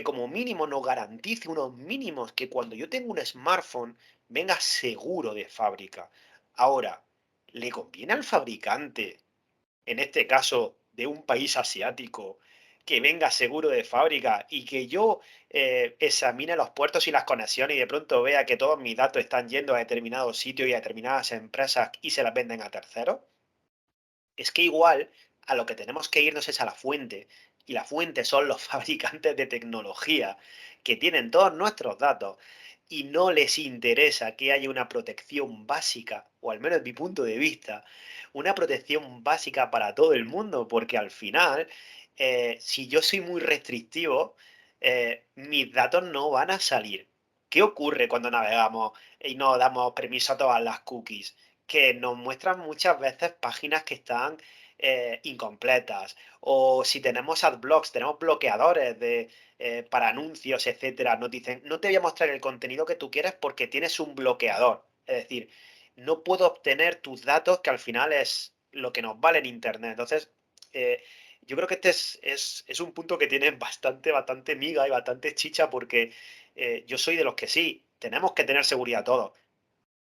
como mínimo nos garantice unos mínimos que cuando yo tengo un smartphone venga seguro de fábrica. Ahora, ¿le conviene al fabricante, en este caso de un país asiático, que venga seguro de fábrica y que yo examine los puertos y las conexiones y de pronto vea que todos mis datos están yendo a determinados sitios y a determinadas empresas y se las venden a terceros? Es que igual a lo que tenemos que irnos es a la fuente, y la fuente son los fabricantes de tecnología que tienen todos nuestros datos y no les interesa que haya una protección básica, o al menos desde mi punto de vista, una protección básica para todo el mundo, porque al final, si yo soy muy restrictivo, mis datos no van a salir. ¿Qué ocurre cuando navegamos y no damos permiso a todas las cookies? Que nos muestran muchas veces páginas que están incompletas. O si tenemos adblocks, tenemos bloqueadores para anuncios, etcétera, nos dicen, no te voy a mostrar el contenido que tú quieres porque tienes un bloqueador. Es decir, no puedo obtener tus datos, que al final es lo que nos vale en Internet. Entonces, yo creo que este es un punto que tiene bastante miga y bastante chicha, porque yo soy de los que sí, tenemos que tener seguridad todos.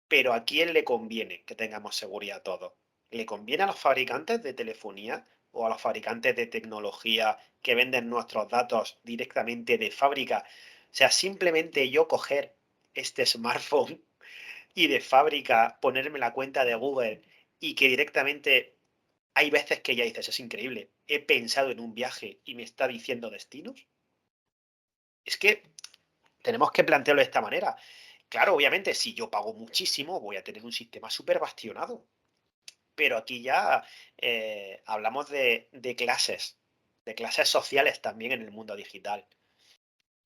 Pero ¿a quién le conviene que tengamos seguridad todo? ¿Le conviene a los fabricantes de telefonía o a los fabricantes de tecnología que venden nuestros datos directamente de fábrica? O sea, simplemente yo coger este smartphone y de fábrica ponerme la cuenta de Google y que directamente hay veces que ya dices, es increíble, he pensado en un viaje y me está diciendo destinos. Es que tenemos que plantearlo de esta manera. Claro, obviamente, si yo pago muchísimo, voy a tener un sistema súper bastionado. Pero aquí ya hablamos de clases sociales también en el mundo digital.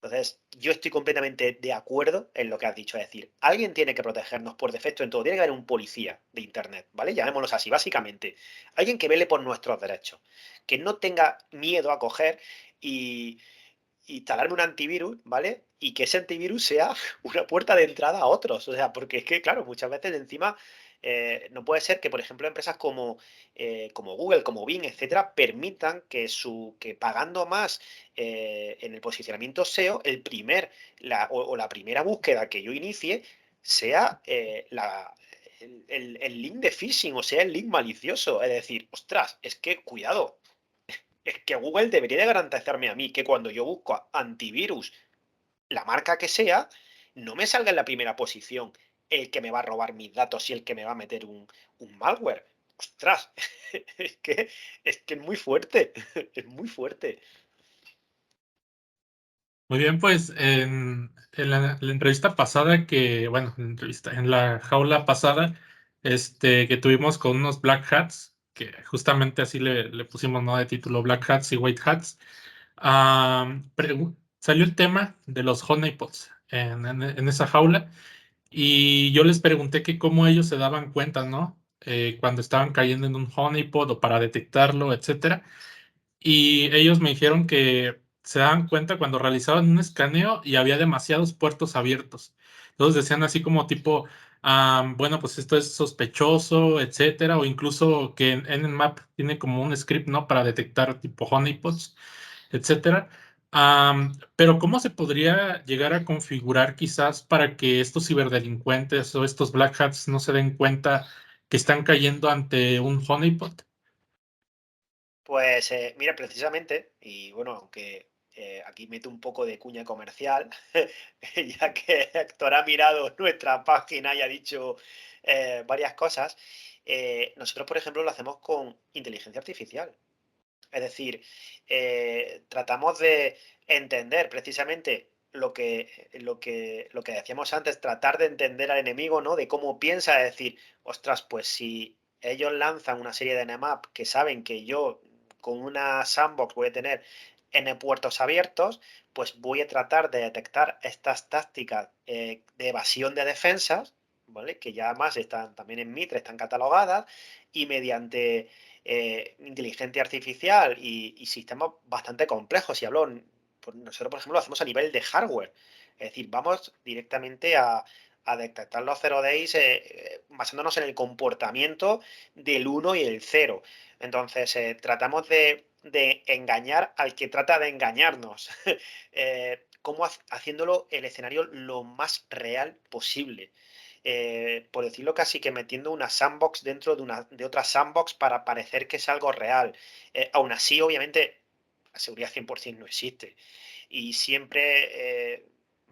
Entonces, yo estoy completamente de acuerdo en lo que has dicho. Es decir, alguien tiene que protegernos por defecto en todo. Tiene que haber un policía de Internet, ¿vale? Llamémoslos así, básicamente. Alguien que vele por nuestros derechos. Que no tenga miedo a coger y instalarme un antivirus, ¿vale? Y que ese antivirus sea una puerta de entrada a otros. O sea, porque es que, claro, muchas veces encima no puede ser que, por ejemplo, empresas como Google, como Bing, etcétera, permitan que pagando más en el posicionamiento SEO, o la primera búsqueda que yo inicie sea el link de phishing, o sea, el link malicioso. Es decir, ostras, es que cuidado. Es que Google debería de garantizarme a mí que cuando yo busco antivirus, la marca que sea, no me salga en la primera posición el que me va a robar mis datos y el que me va a meter un malware. Ostras, es que es muy fuerte, es muy fuerte. Muy bien, pues en la entrevista pasada bueno, en la jaula pasada, que tuvimos con unos Black Hats, que justamente así le pusimos, ¿no?, de título Black Hats y White Hats, salió el tema de los honeypots en esa jaula, y yo les pregunté que cómo ellos se daban cuenta, ¿no? Cuando estaban cayendo en un honeypot o para detectarlo, etcétera. Y ellos me dijeron que se daban cuenta cuando realizaban un escaneo y había demasiados puertos abiertos. Entonces decían así como tipo, bueno, pues esto es sospechoso, etcétera, o incluso que en Nmap tiene como un script, ¿no?, para detectar tipo honeypots, etcétera. Pero ¿cómo se podría llegar a configurar quizás para que estos ciberdelincuentes o estos black hats no se den cuenta que están cayendo ante un honeypot? Pues mira, precisamente, y bueno, aunque aquí meto un poco de cuña comercial, ya que Héctor ha mirado nuestra página y ha dicho varias cosas, nosotros, por ejemplo, lo hacemos con inteligencia artificial. Es decir, tratamos de entender precisamente lo que decíamos antes, tratar de entender al enemigo, ¿no? De cómo piensa, es decir, ostras, pues si ellos lanzan una serie de Nmap que saben que yo con una sandbox voy a tener N puertos abiertos, pues voy a tratar de detectar estas tácticas de evasión de defensas, ¿vale? Que ya además están también en Mitre, están catalogadas, y mediante inteligencia artificial y sistemas bastante complejos. Y hablo, pues nosotros, por ejemplo, lo hacemos a nivel de hardware. Es decir, vamos directamente a detectar los 0 days basándonos en el comportamiento del 1 y el 0. Entonces, tratamos de engañar al que trata de engañarnos. Como haciéndolo el escenario lo más real posible. Por decirlo casi que metiendo una sandbox dentro de otra sandbox para parecer que es algo real. Aún así, obviamente, la seguridad 100% no existe. Y siempre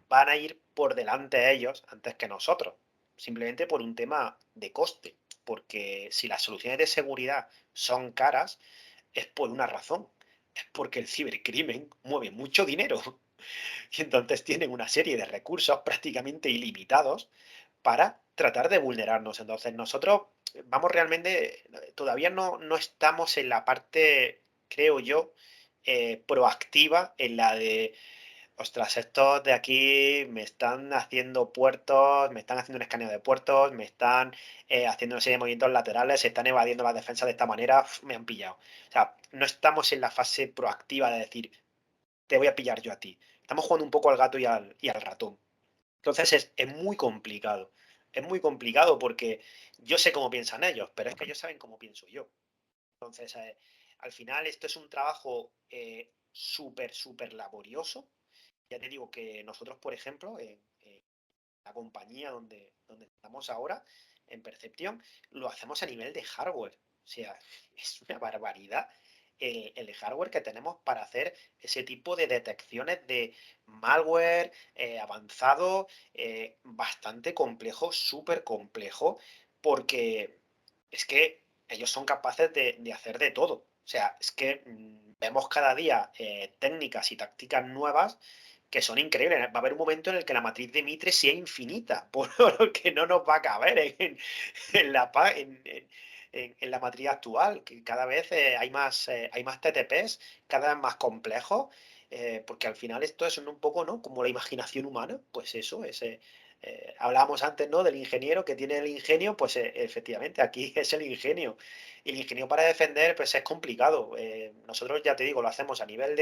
van a ir por delante ellos antes que nosotros. Simplemente por un tema de coste. Porque si las soluciones de seguridad son caras, es por una razón. Es porque el cibercrimen mueve mucho dinero. Y entonces tienen una serie de recursos prácticamente ilimitados para tratar de vulnerarnos. Entonces nosotros vamos realmente, todavía no estamos en la parte, creo yo, proactiva, en la de, ostras, estos de aquí me están haciendo puertos, me están haciendo un escaneo de puertos, me están haciendo una serie de movimientos laterales, se están evadiendo la defensa de esta manera, me han pillado. O sea, no estamos en la fase proactiva de decir, te voy a pillar yo a ti. Estamos jugando un poco al gato y al ratón. Entonces es muy complicado. Es muy complicado porque yo sé cómo piensan ellos, pero es que ellos saben cómo pienso yo. Entonces, al final esto es un trabajo súper, súper laborioso. Ya te digo que nosotros, por ejemplo, en la compañía donde estamos ahora, en Perception, lo hacemos a nivel de hardware. O sea, es una barbaridad el hardware que tenemos para hacer ese tipo de detecciones de malware avanzado, bastante complejo, súper complejo, porque es que ellos son capaces de hacer de todo. O sea, es que vemos cada día técnicas y tácticas nuevas que son increíbles. Va a haber un momento en el que la matriz de Mitre sea infinita, por lo que no nos va a caber en la matriz actual, que cada vez hay más TTPs, cada vez más complejos, porque al final esto es un poco, ¿no?, como la imaginación humana, pues eso es. Hablábamos antes, ¿no?, del ingeniero que tiene el ingenio, pues efectivamente aquí es el ingenio. Y el ingenio para defender, pues es complicado. Nosotros, ya te digo, lo hacemos a nivel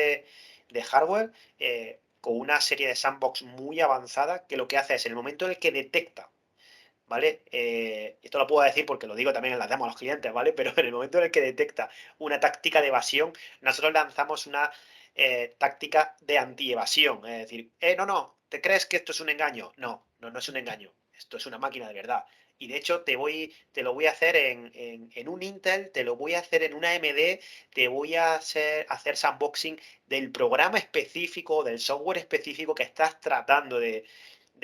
de hardware con una serie de sandbox muy avanzada que lo que hace es, en el momento en el que detecta, ¿vale? Esto lo puedo decir porque lo digo también en las demos a los clientes, ¿vale? Pero en el momento en el que detecta una táctica de evasión, nosotros lanzamos una táctica de anti-evasión. Es decir, no, ¿te crees que esto es un engaño? No es un engaño. Esto es una máquina de verdad. Y de hecho te lo voy a hacer en un Intel, te lo voy a hacer en una AMD, te voy a hacer sandboxing del programa específico, del software específico que estás tratando de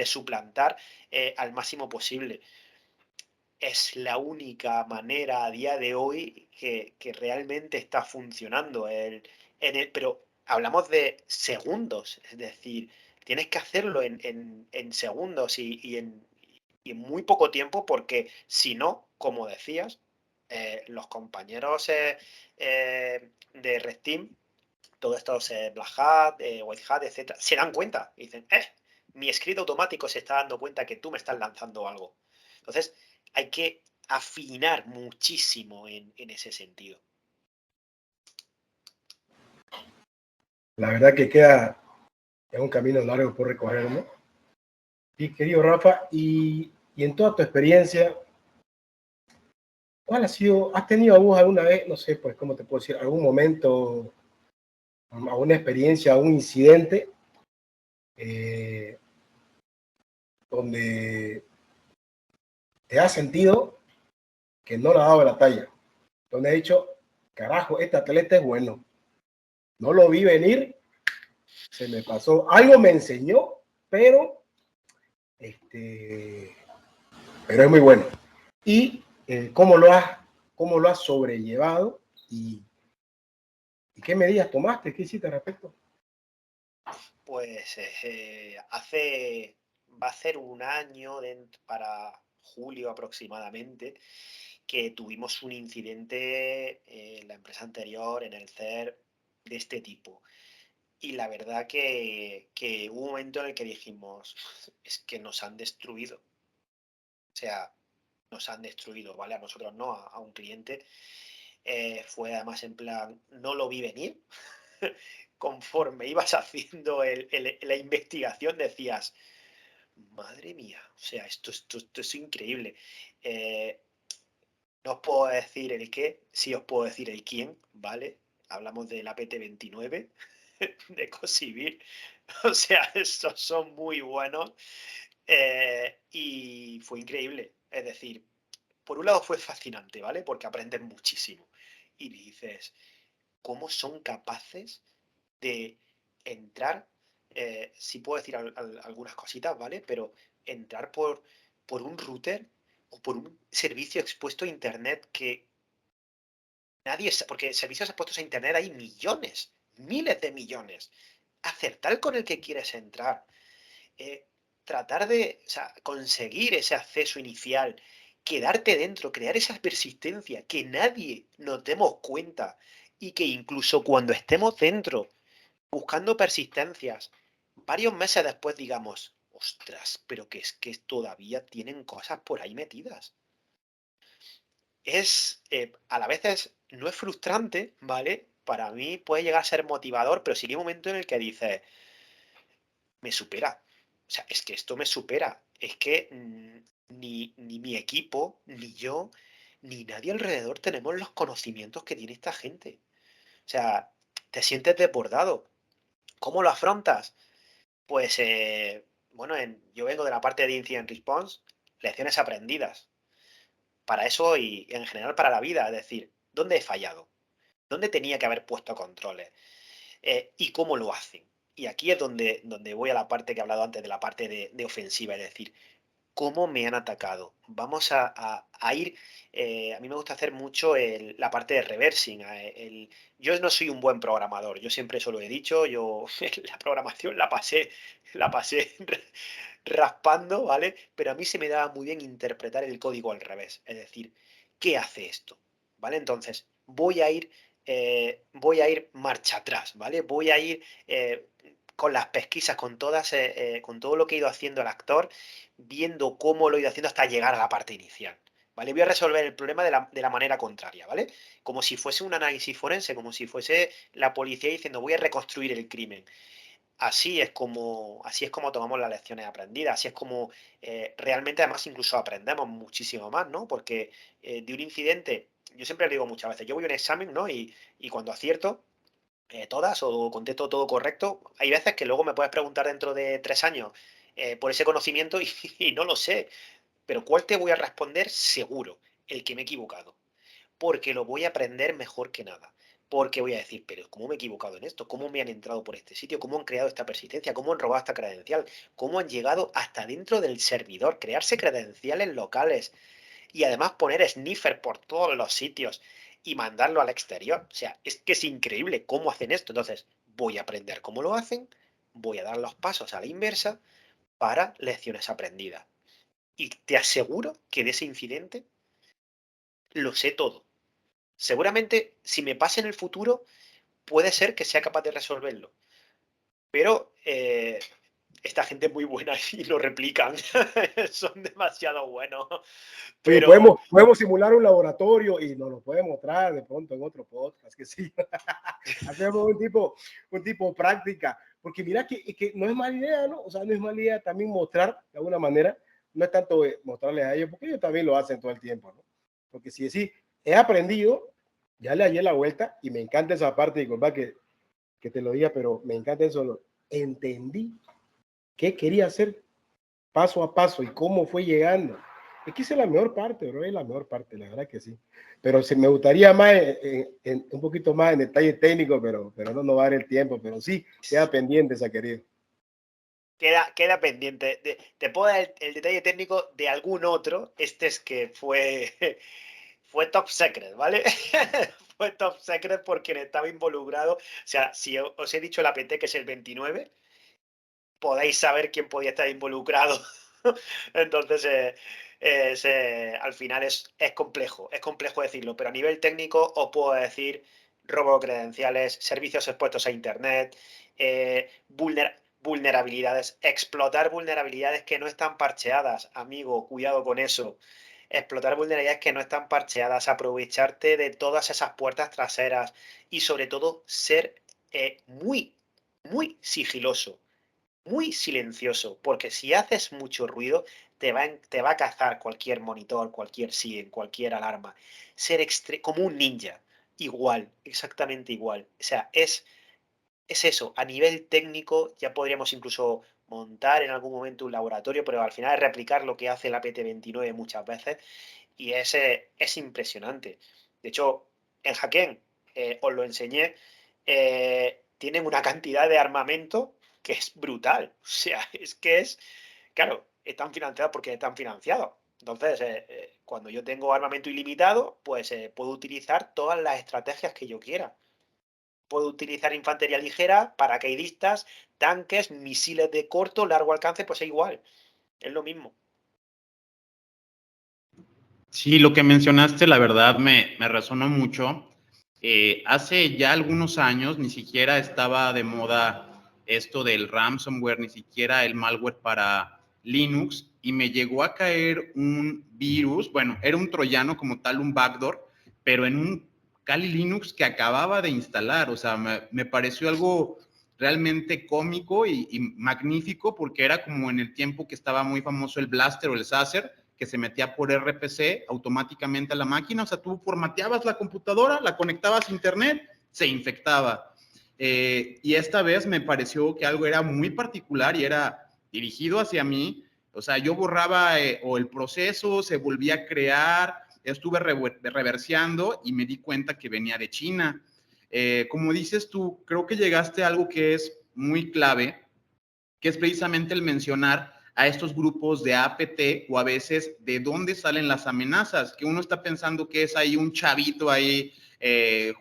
suplantar al máximo posible. Es la única manera a día de hoy que realmente está funcionando. Pero hablamos de segundos, es decir, tienes que hacerlo en segundos y en muy poco tiempo, porque si no, como decías, los compañeros de Red Team, todos estos Black Hat, White Hat, etcétera, se dan cuenta y dicen, mi script automático se está dando cuenta que tú me estás lanzando algo. Entonces, hay que afinar muchísimo en ese sentido. La verdad que queda es un camino largo por recorrer, ¿no? Y querido Rafa, y en toda tu experiencia, ¿cuál ha sido, has tenido a vos alguna vez, no sé, pues, cómo te puedo decir, algún momento, alguna experiencia, algún incidente donde te has sentido que no le ha dado la talla? Donde has dicho, carajo, este atleta es bueno. No lo vi venir, se me pasó. Algo me enseñó, pero es muy bueno. Y cómo lo has sobrellevado y qué medidas tomaste, qué hiciste al respecto. Pues va a ser un año para julio aproximadamente, que tuvimos un incidente en la empresa anterior, en el CER, de este tipo. Y la verdad que hubo un momento en el que dijimos, es que nos han destruido. O sea, nos han destruido, ¿vale? A nosotros no, a un cliente. Fue además en plan, no lo vi venir. Conforme ibas haciendo la investigación decías, madre mía, o sea, esto es increíble. No os puedo decir el qué, sí os puedo decir el quién, ¿vale? Hablamos del APT-29 de Cosivil. O sea, estos son muy buenos. Y fue increíble. Es decir, por un lado fue fascinante, ¿vale? Porque aprendes muchísimo. Y dices, ¿cómo son capaces de entrar? Sí puedo decir algunas cositas, ¿vale? Pero entrar por un router o por un servicio expuesto a Internet que nadie sabe, porque servicios expuestos a Internet hay millones, miles de millones. Acertar con el que quieres entrar. Tratar de, o sea, conseguir ese acceso inicial, quedarte dentro, crear esa persistencia, que nadie nos demos cuenta y que incluso cuando estemos dentro, buscando persistencias, varios meses después digamos, ostras, pero que es que todavía tienen cosas por ahí metidas. A la vez no es frustrante, ¿vale? Para mí puede llegar a ser motivador, pero sí hay un momento en el que dices, me supera. O sea, es que esto me supera. Es que ni mi equipo, ni yo, ni nadie alrededor tenemos los conocimientos que tiene esta gente. O sea, te sientes desbordado. ¿Cómo lo afrontas? Pues, bueno, yo vengo de la parte de Incident Response, lecciones aprendidas. Para eso y en general para la vida. Es decir, ¿dónde he fallado? ¿Dónde tenía que haber puesto controles? ¿Y cómo lo hacen? Y aquí es donde voy a la parte que he hablado antes, de la parte de ofensiva, es decir, ¿cómo me han atacado? Vamos a ir, a mí me gusta hacer mucho la parte de reversing. Yo no soy un buen programador, yo siempre eso lo he dicho, yo la programación la pasé raspando, ¿vale? Pero a mí se me daba muy bien interpretar el código al revés, es decir, ¿qué hace esto? ¿Vale? Entonces, voy a ir marcha atrás, ¿vale? Voy a ir con las pesquisas, con todo lo que he ido haciendo el actor, viendo cómo lo he ido haciendo hasta llegar a la parte inicial. ¿vale? Voy a resolver el problema de la manera contraria, ¿vale? Como si fuese un análisis forense, como si fuese la policía diciendo voy a reconstruir el crimen. Así es como tomamos las lecciones aprendidas, así es como realmente además incluso aprendemos muchísimo más, ¿no? Porque de un incidente, yo siempre le digo muchas veces, yo voy a un examen, ¿no? Y cuando acierto todas o contesto todo correcto, hay veces que luego me puedes preguntar dentro de 3 años por ese conocimiento y no lo sé, pero ¿cuál te voy a responder? Seguro, el que me he equivocado, porque lo voy a aprender mejor que nada. Porque voy a decir, pero ¿cómo me he equivocado en esto? ¿Cómo me han entrado por este sitio? ¿Cómo han creado esta persistencia? ¿Cómo han robado esta credencial? ¿Cómo han llegado hasta dentro del servidor? Crearse credenciales locales y además poner sniffer por todos los sitios y mandarlo al exterior. O sea, es que es increíble cómo hacen esto. Entonces, voy a aprender cómo lo hacen, voy a dar los pasos a la inversa para lecciones aprendidas. Y te aseguro que de ese incidente lo sé todo. Seguramente, si me pasa en el futuro, puede ser que sea capaz de resolverlo. Pero esta gente es muy buena y lo replican. Son demasiado buenos. Oye, Pero podemos simular un laboratorio y nos lo pueden mostrar de pronto en otro podcast, que sí. Hacemos un tipo práctica, porque mira que no es mala idea, ¿no? O sea, no es mala idea también mostrar de alguna manera, no es tanto mostrarles a ellos, porque ellos también lo hacen todo el tiempo, ¿no? Porque si sí, he aprendido, ya le hallé la vuelta y me encanta esa parte, disculpa que te lo diga, pero me encanta eso, entendí qué quería hacer paso a paso y cómo fue llegando. Es que esa es la mejor parte, bro, es la mejor parte, la verdad que sí. Pero me gustaría más, un poquito más en detalle técnico, pero no va a dar el tiempo, pero sí, queda pendiente esa querido. queda pendiente. Te puedo dar el detalle técnico de algún otro. Este es que fue top secret, ¿vale? Fue top secret porque estaba involucrado. O sea, si os he dicho el APT que es el 29, podéis saber quién podía estar involucrado. Entonces, al final es complejo decirlo, pero a nivel técnico os puedo decir robo de credenciales, servicios expuestos a Internet, vulnerabilidades, explotar vulnerabilidades que no están parcheadas, amigo, cuidado con eso. Explotar vulnerabilidades que no están parcheadas, aprovecharte de todas esas puertas traseras y sobre todo ser muy, muy sigiloso, muy silencioso, porque si haces mucho ruido, te va a cazar cualquier monitor, cualquier SIEM, cualquier alarma. Ser como un ninja, igual, exactamente igual. O sea, es eso, a nivel técnico ya podríamos incluso montar en algún momento un laboratorio, pero al final es replicar lo que hace la PT29 muchas veces y es impresionante. De hecho, en Hackén os lo enseñé, tienen una cantidad de armamento que es brutal. O sea, claro, están financiados porque están financiados. Entonces, cuando yo tengo armamento ilimitado, pues puedo utilizar todas las estrategias que yo quiera. Puedo utilizar infantería ligera, paracaidistas, tanques, misiles de corto, largo alcance, pues es igual. Es lo mismo. Sí, lo que mencionaste, la verdad, me resonó mucho. Hace ya algunos años ni siquiera estaba de moda esto del ransomware, ni siquiera el malware para Linux, y me llegó a caer un virus, bueno, era un troyano como tal, un backdoor, pero en un Kali Linux que acababa de instalar. O sea, me pareció algo realmente cómico y magnífico, porque era como en el tiempo que estaba muy famoso el Blaster o el Sacer, que se metía por RPC automáticamente a la máquina. O sea, tú formateabas la computadora, la conectabas a internet, se infectaba. Y esta vez me pareció que algo era muy particular y era dirigido hacia mí. O sea, yo borraba o el proceso, se volvía a crear, estuve reverseando y me di cuenta que venía de China. Como dices tú, creo que llegaste a algo que es muy clave, que es precisamente el mencionar a estos grupos de APT o a veces de dónde salen las amenazas, que uno está pensando que es ahí un chavito ahí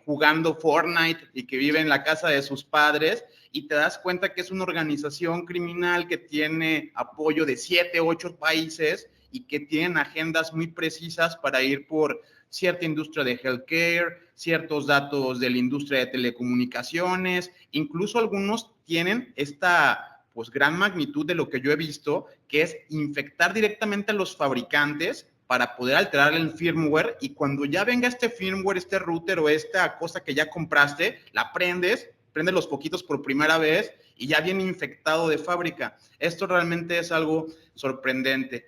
jugando Fortnite y que vive en la casa de sus padres, y te das cuenta que es una organización criminal que tiene apoyo de 7, 8 países y que tienen agendas muy precisas para ir por cierta industria de healthcare, ciertos datos de la industria de telecomunicaciones, incluso algunos tienen esta pues gran magnitud de lo que yo he visto, que es infectar directamente a los fabricantes para poder alterar el firmware, y cuando ya venga este firmware, este router o esta cosa que ya compraste, la prendes los foquitos por primera vez y ya viene infectado de fábrica. Esto realmente es algo sorprendente.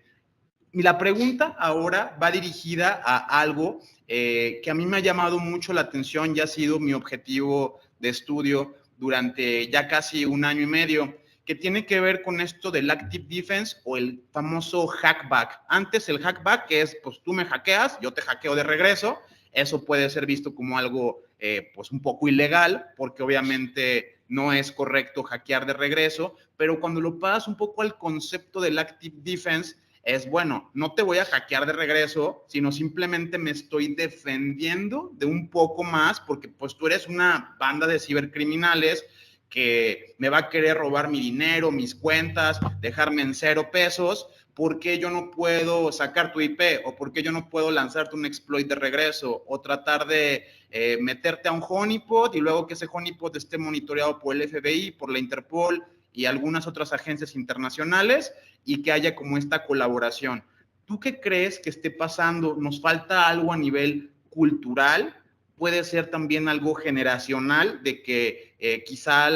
Y la pregunta ahora va dirigida a algo que a mí me ha llamado mucho la atención y ha sido mi objetivo de estudio durante ya casi 1 año y medio, que tiene que ver con esto del Active Defense o el famoso hackback. Antes el hackback, que es, pues tú me hackeas, yo te hackeo de regreso. Eso puede ser visto como algo, pues un poco ilegal, porque obviamente no es correcto hackear de regreso, pero cuando lo pasas un poco al concepto del Active Defense, es, bueno, no te voy a hackear de regreso, sino simplemente me estoy defendiendo de un poco más, porque pues tú eres una banda de cibercriminales que me va a querer robar mi dinero, mis cuentas, dejarme en 0 pesos. ¿Por qué yo no puedo sacar tu IP? ¿O por qué yo no puedo lanzarte un exploit de regreso? O tratar de meterte a un honeypot y luego que ese honeypot esté monitoreado por el FBI, por la Interpol y algunas otras agencias internacionales, y que haya como esta colaboración. ¿Tú qué crees que esté pasando? ¿Nos falta algo a nivel cultural? ¿Puede ser también algo generacional de que quizá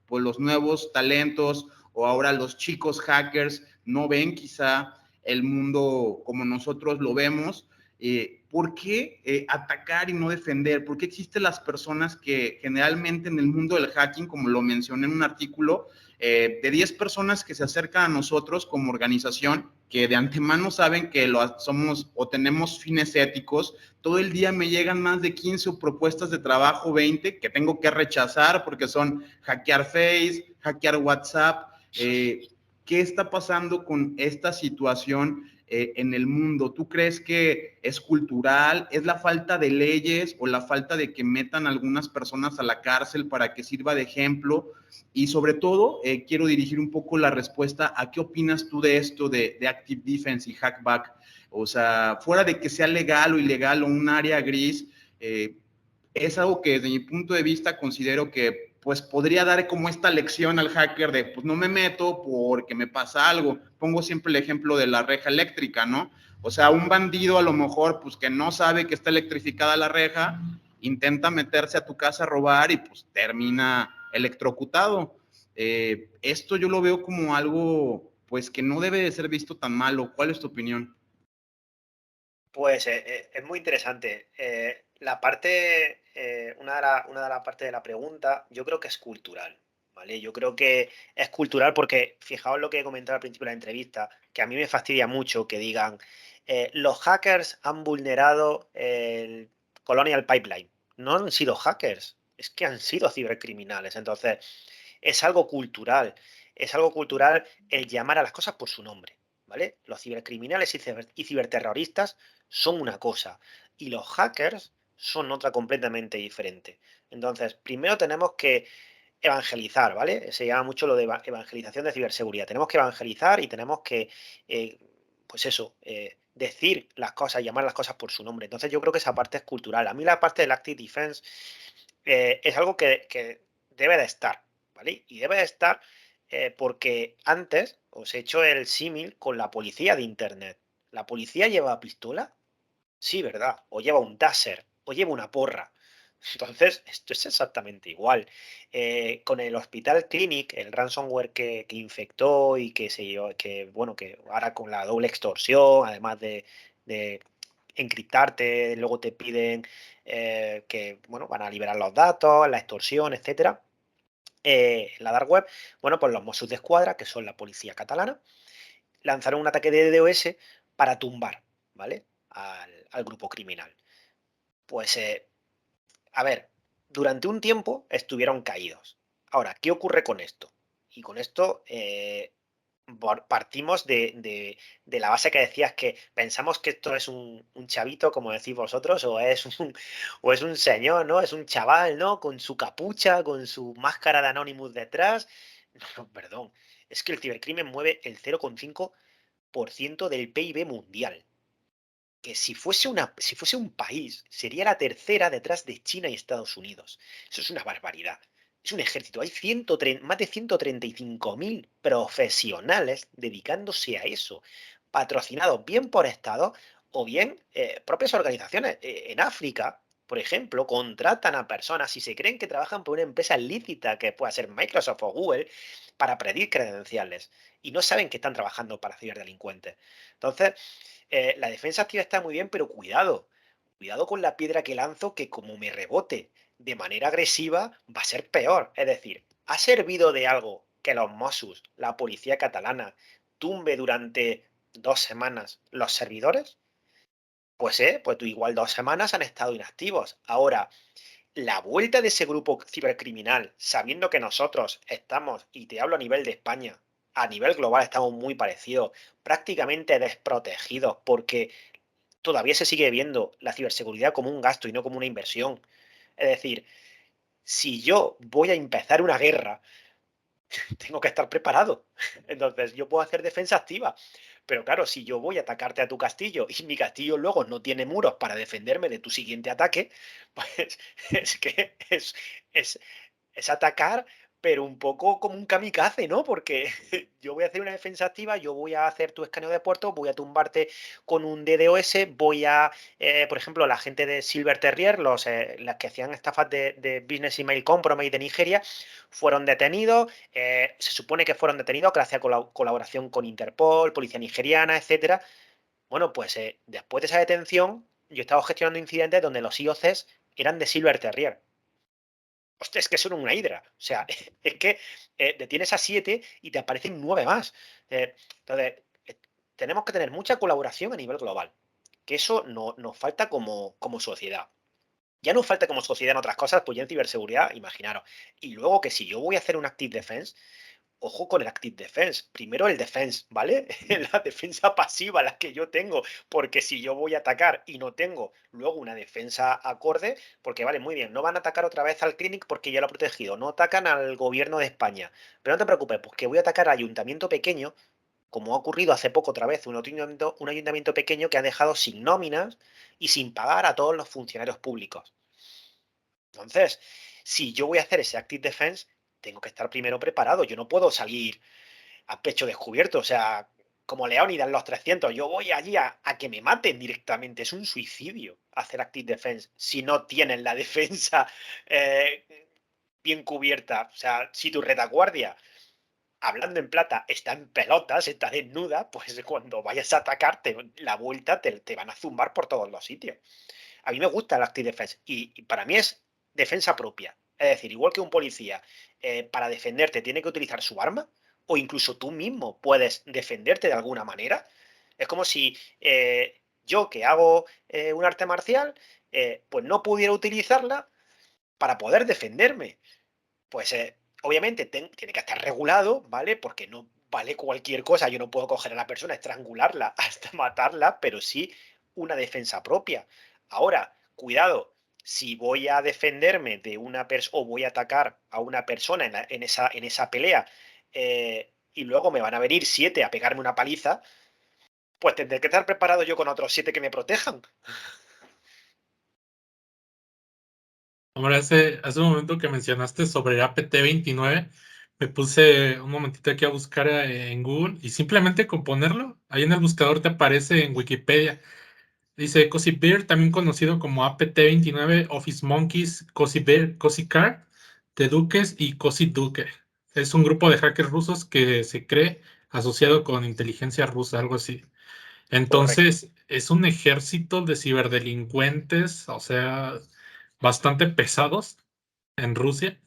pues los nuevos talentos o ahora los chicos hackers no ven quizá el mundo como nosotros lo vemos? ¿Por qué atacar y no defender? ¿Por qué existen las personas que generalmente en el mundo del hacking, como lo mencioné en un artículo, de 10 personas que se acercan a nosotros como organización, que de antemano saben que somos o tenemos fines éticos, todo el día me llegan más de 15 propuestas de trabajo, 20, que tengo que rechazar porque son hackear Face, hackear WhatsApp? ¿Qué está pasando con esta situación en el mundo? ¿Tú crees que es cultural? ¿Es la falta de leyes o la falta de que metan algunas personas a la cárcel para que sirva de ejemplo? Y sobre todo, quiero dirigir un poco la respuesta a qué opinas tú de esto de Active Defense y hackback. O sea, fuera de que sea legal o ilegal o un área gris, es algo que desde mi punto de vista considero que pues podría dar como esta lección al hacker de pues no me meto porque me pasa algo. Pongo siempre el ejemplo de la reja eléctrica, ¿no? O sea, un bandido a lo mejor pues que no sabe que está electrificada la reja, intenta meterse a tu casa a robar y pues termina electrocutado. Esto yo lo veo como algo pues que no debe de ser visto tan malo. ¿Cuál es tu opinión? Pues es muy interesante. Una de las partes de la pregunta, yo creo que es cultural, ¿vale? Yo creo que es cultural porque, fijaos lo que he comentado al principio de la entrevista, que a mí me fastidia mucho que digan, los hackers han vulnerado el Colonial Pipeline. No han sido hackers, es que han sido cibercriminales. Entonces, es algo cultural el llamar a las cosas por su nombre, ¿vale? Los cibercriminales y ciberterroristas son una cosa y los hackers son otra completamente diferente. Entonces, primero tenemos que evangelizar, ¿vale? Se llama mucho lo de evangelización de ciberseguridad. Tenemos que evangelizar y tenemos que, pues eso, decir las cosas, llamar las cosas por su nombre. Entonces, yo creo que esa parte es cultural. A mí la parte del Active Defense es algo que debe de estar, ¿vale? Y debe de estar porque antes os he hecho el símil con la policía de Internet. ¿La policía lleva pistola? Sí, ¿verdad? O lleva un taser, o lleva una porra. Entonces, esto es exactamente igual. Con el Hospital Clinic, el ransomware que infectó y que se llevó, que bueno, que ahora con la doble extorsión, además de encriptarte, luego te piden que bueno, van a liberar los datos, la extorsión, etcétera. En la dark web, bueno, pues los Mossos d'Esquadra, que son la policía catalana, lanzaron un ataque de DDoS para tumbar, ¿vale? Al grupo criminal. Pues, a ver, durante un tiempo estuvieron caídos. Ahora, ¿qué ocurre con esto? Y con esto partimos de la base que decías que pensamos que esto es un chavito, como decís vosotros, o es un señor, ¿no? Es un chaval, ¿no? Con su capucha, con su máscara de Anonymous detrás. No, no, perdón. Es que el cibercrimen mueve el 0,5% del PIB mundial. Que si fuese un país, sería la tercera detrás de China y Estados Unidos. Eso es una barbaridad. Es un ejército. Hay más de 135.000 profesionales dedicándose a eso. patrocinados bien por estados o bien propias organizaciones. En África, por ejemplo, contratan a personas si se creen que trabajan por una empresa lícita que pueda ser Microsoft o Google para pedir credenciales y no saben que están trabajando para ciberdelincuentes. Entonces, la defensa activa está muy bien, pero cuidado con la piedra que lanzo, que como me rebote de manera agresiva va a ser peor. Es decir, ¿ha servido de algo que los Mossos, la policía catalana, tumbe durante 2 semanas los servidores? Pues tú igual 2 semanas han estado inactivos. Ahora, la vuelta de ese grupo cibercriminal, sabiendo que nosotros estamos, y te hablo a nivel de España, a nivel global estamos muy parecidos, prácticamente desprotegidos, porque todavía se sigue viendo la ciberseguridad como un gasto y no como una inversión. Es decir, si yo voy a empezar una guerra, tengo que estar preparado. Entonces, yo puedo hacer defensa activa. Pero claro, si yo voy a atacarte a tu castillo y mi castillo luego no tiene muros para defenderme de tu siguiente ataque, pues es que es atacar, pero un poco como un kamikaze, ¿no? Porque yo voy a hacer una defensa activa, yo voy a hacer tu escaneo de puertos, voy a tumbarte con un DDoS, voy a, por ejemplo, la gente de Silver Terrier, las que hacían estafas de Business Email Compromise de Nigeria, fueron detenidos, se supone que fueron detenidos gracias a colaboración con Interpol, policía nigeriana, etcétera. Bueno, pues después de esa detención, yo he estado gestionando incidentes donde los IOCs eran de Silver Terrier. Hostia, es que son una hidra. O sea, es que detienes a 7 y te aparecen 9 más. Entonces, tenemos que tener mucha colaboración a nivel global. Que eso nos falta como sociedad. Ya nos falta como sociedad en otras cosas, pues ya en ciberseguridad, imaginaros. Y luego que si yo voy a hacer un Active Defense, ojo con el Active Defense. Primero el Defense, ¿vale? La defensa pasiva, la que yo tengo. Porque si yo voy a atacar y no tengo luego una defensa acorde, porque vale, muy bien, no van a atacar otra vez al Clinic porque ya lo he protegido. No atacan al gobierno de España. Pero no te preocupes, pues que voy a atacar al ayuntamiento pequeño, como ha ocurrido hace poco otra vez, un ayuntamiento pequeño que ha dejado sin nóminas y sin pagar a todos los funcionarios públicos. Entonces, si yo voy a hacer ese Active Defense, tengo que estar primero preparado. Yo no puedo salir a pecho descubierto, o sea, como Leónidas en los 300, yo voy allí a que me maten directamente. Es un suicidio hacer Active Defense si no tienes la defensa bien cubierta. O sea, si tu retaguardia, hablando en plata, está en pelotas, está desnuda, pues cuando vayas a atacarte la vuelta te van a zumbar por todos los sitios. A mí me gusta el Active Defense y para mí es defensa propia. Es decir, igual que un policía para defenderte tiene que utilizar su arma, o incluso tú mismo puedes defenderte de alguna manera. Es como si yo que hago un arte marcial, pues no pudiera utilizarla para poder defenderme. Pues obviamente tiene que estar regulado, ¿vale? Porque no vale cualquier cosa. Yo no puedo coger a la persona, estrangularla hasta matarla, pero sí una defensa propia. Ahora, cuidado, si voy a defenderme de una persona o voy a atacar a una persona en esa pelea y luego me van a venir 7 a pegarme una paliza, pues tendré que estar preparado yo con otros 7 que me protejan. Ahora, hace un momento que mencionaste sobre APT29, me puse un momentito aquí a buscar en Google y simplemente con ponerlo, ahí en el buscador te aparece en Wikipedia. Dice Cozy Bear, también conocido como APT29, Office Monkeys, Cozy Bear, Cozy Car, The Dukes y Cozy Duke. Es un grupo de hackers rusos que se cree asociado con inteligencia rusa, algo así. Correcto. Entonces, es un ejército de ciberdelincuentes, o sea, bastante pesados en Rusia.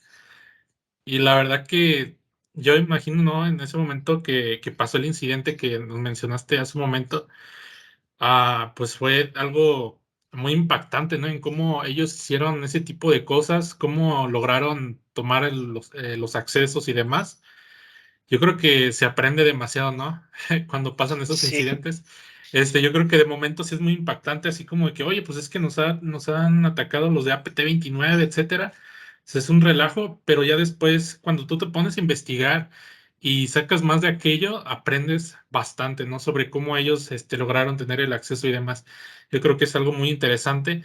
Y la verdad que yo imagino, ¿no? En ese momento que pasó el incidente que nos mencionaste hace un momento, pues fue algo muy impactante, ¿no? En cómo ellos hicieron ese tipo de cosas, cómo lograron tomar los accesos y demás. Yo creo que se aprende demasiado, ¿no? Cuando pasan esos Sí, incidentes. Yo creo que de momento sí es muy impactante, así como de que, oye, pues es que nos han atacado los de APT29, etcétera. Es un relajo, pero ya después, cuando tú te pones a investigar y sacas más de aquello, aprendes bastante, ¿no? Sobre cómo ellos lograron tener el acceso y demás. Yo creo que es algo muy interesante.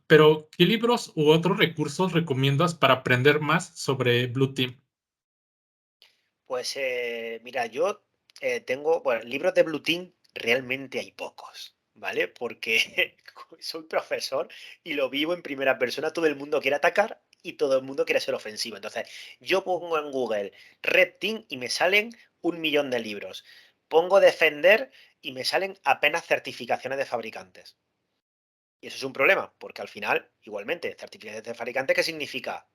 Pero, ¿qué libros u otros recursos recomiendas para aprender más sobre Blue Team? pues mira, yo tengo, bueno, libros de Blue Team realmente hay pocos, ¿vale? Porque soy profesor y lo vivo en primera persona, todo el mundo quiere atacar y todo el mundo quiere ser ofensivo. Entonces, yo pongo en Google Red Team y me salen 1 millón de libros. Pongo defender y me salen apenas certificaciones de fabricantes. Y eso es un problema, porque al final, igualmente, certificaciones de fabricante, ¿qué significa?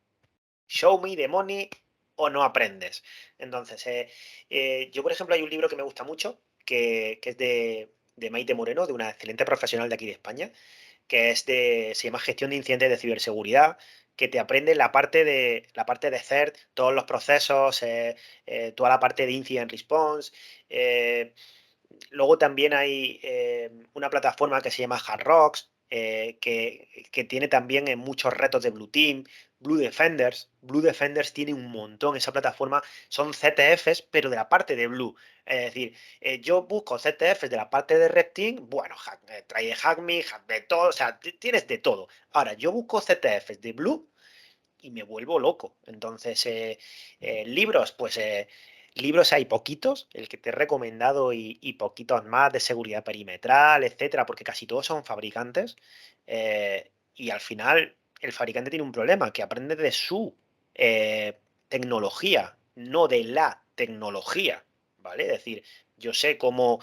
Show me the money o no aprendes. Entonces, yo, por ejemplo, hay un libro que me gusta mucho, que es de Maite Moreno, de una excelente profesional de aquí de España, que se llama Gestión de Incidentes de Ciberseguridad, que te aprende la parte de CERT, todos los procesos, toda la parte de Incident Response. Luego también hay una plataforma que se llama Hard Rocks, que tiene también muchos retos de Blue Team, Blue Defenders. Blue Defenders tiene un montón, esa plataforma son CTFs, pero de la parte de Blue. Es decir, yo busco CTFs de la parte de Red Team, bueno, trae Hack Me, Hack de todo, o sea, tienes de todo. Ahora, yo busco CTFs de Blue y me vuelvo loco. Entonces, libros, pues libros hay poquitos, el que te he recomendado y poquitos más de seguridad perimetral, etcétera, porque casi todos son fabricantes. Y al final, el fabricante tiene un problema, que aprende de su tecnología, no de la tecnología, ¿vale? Es decir, yo sé cómo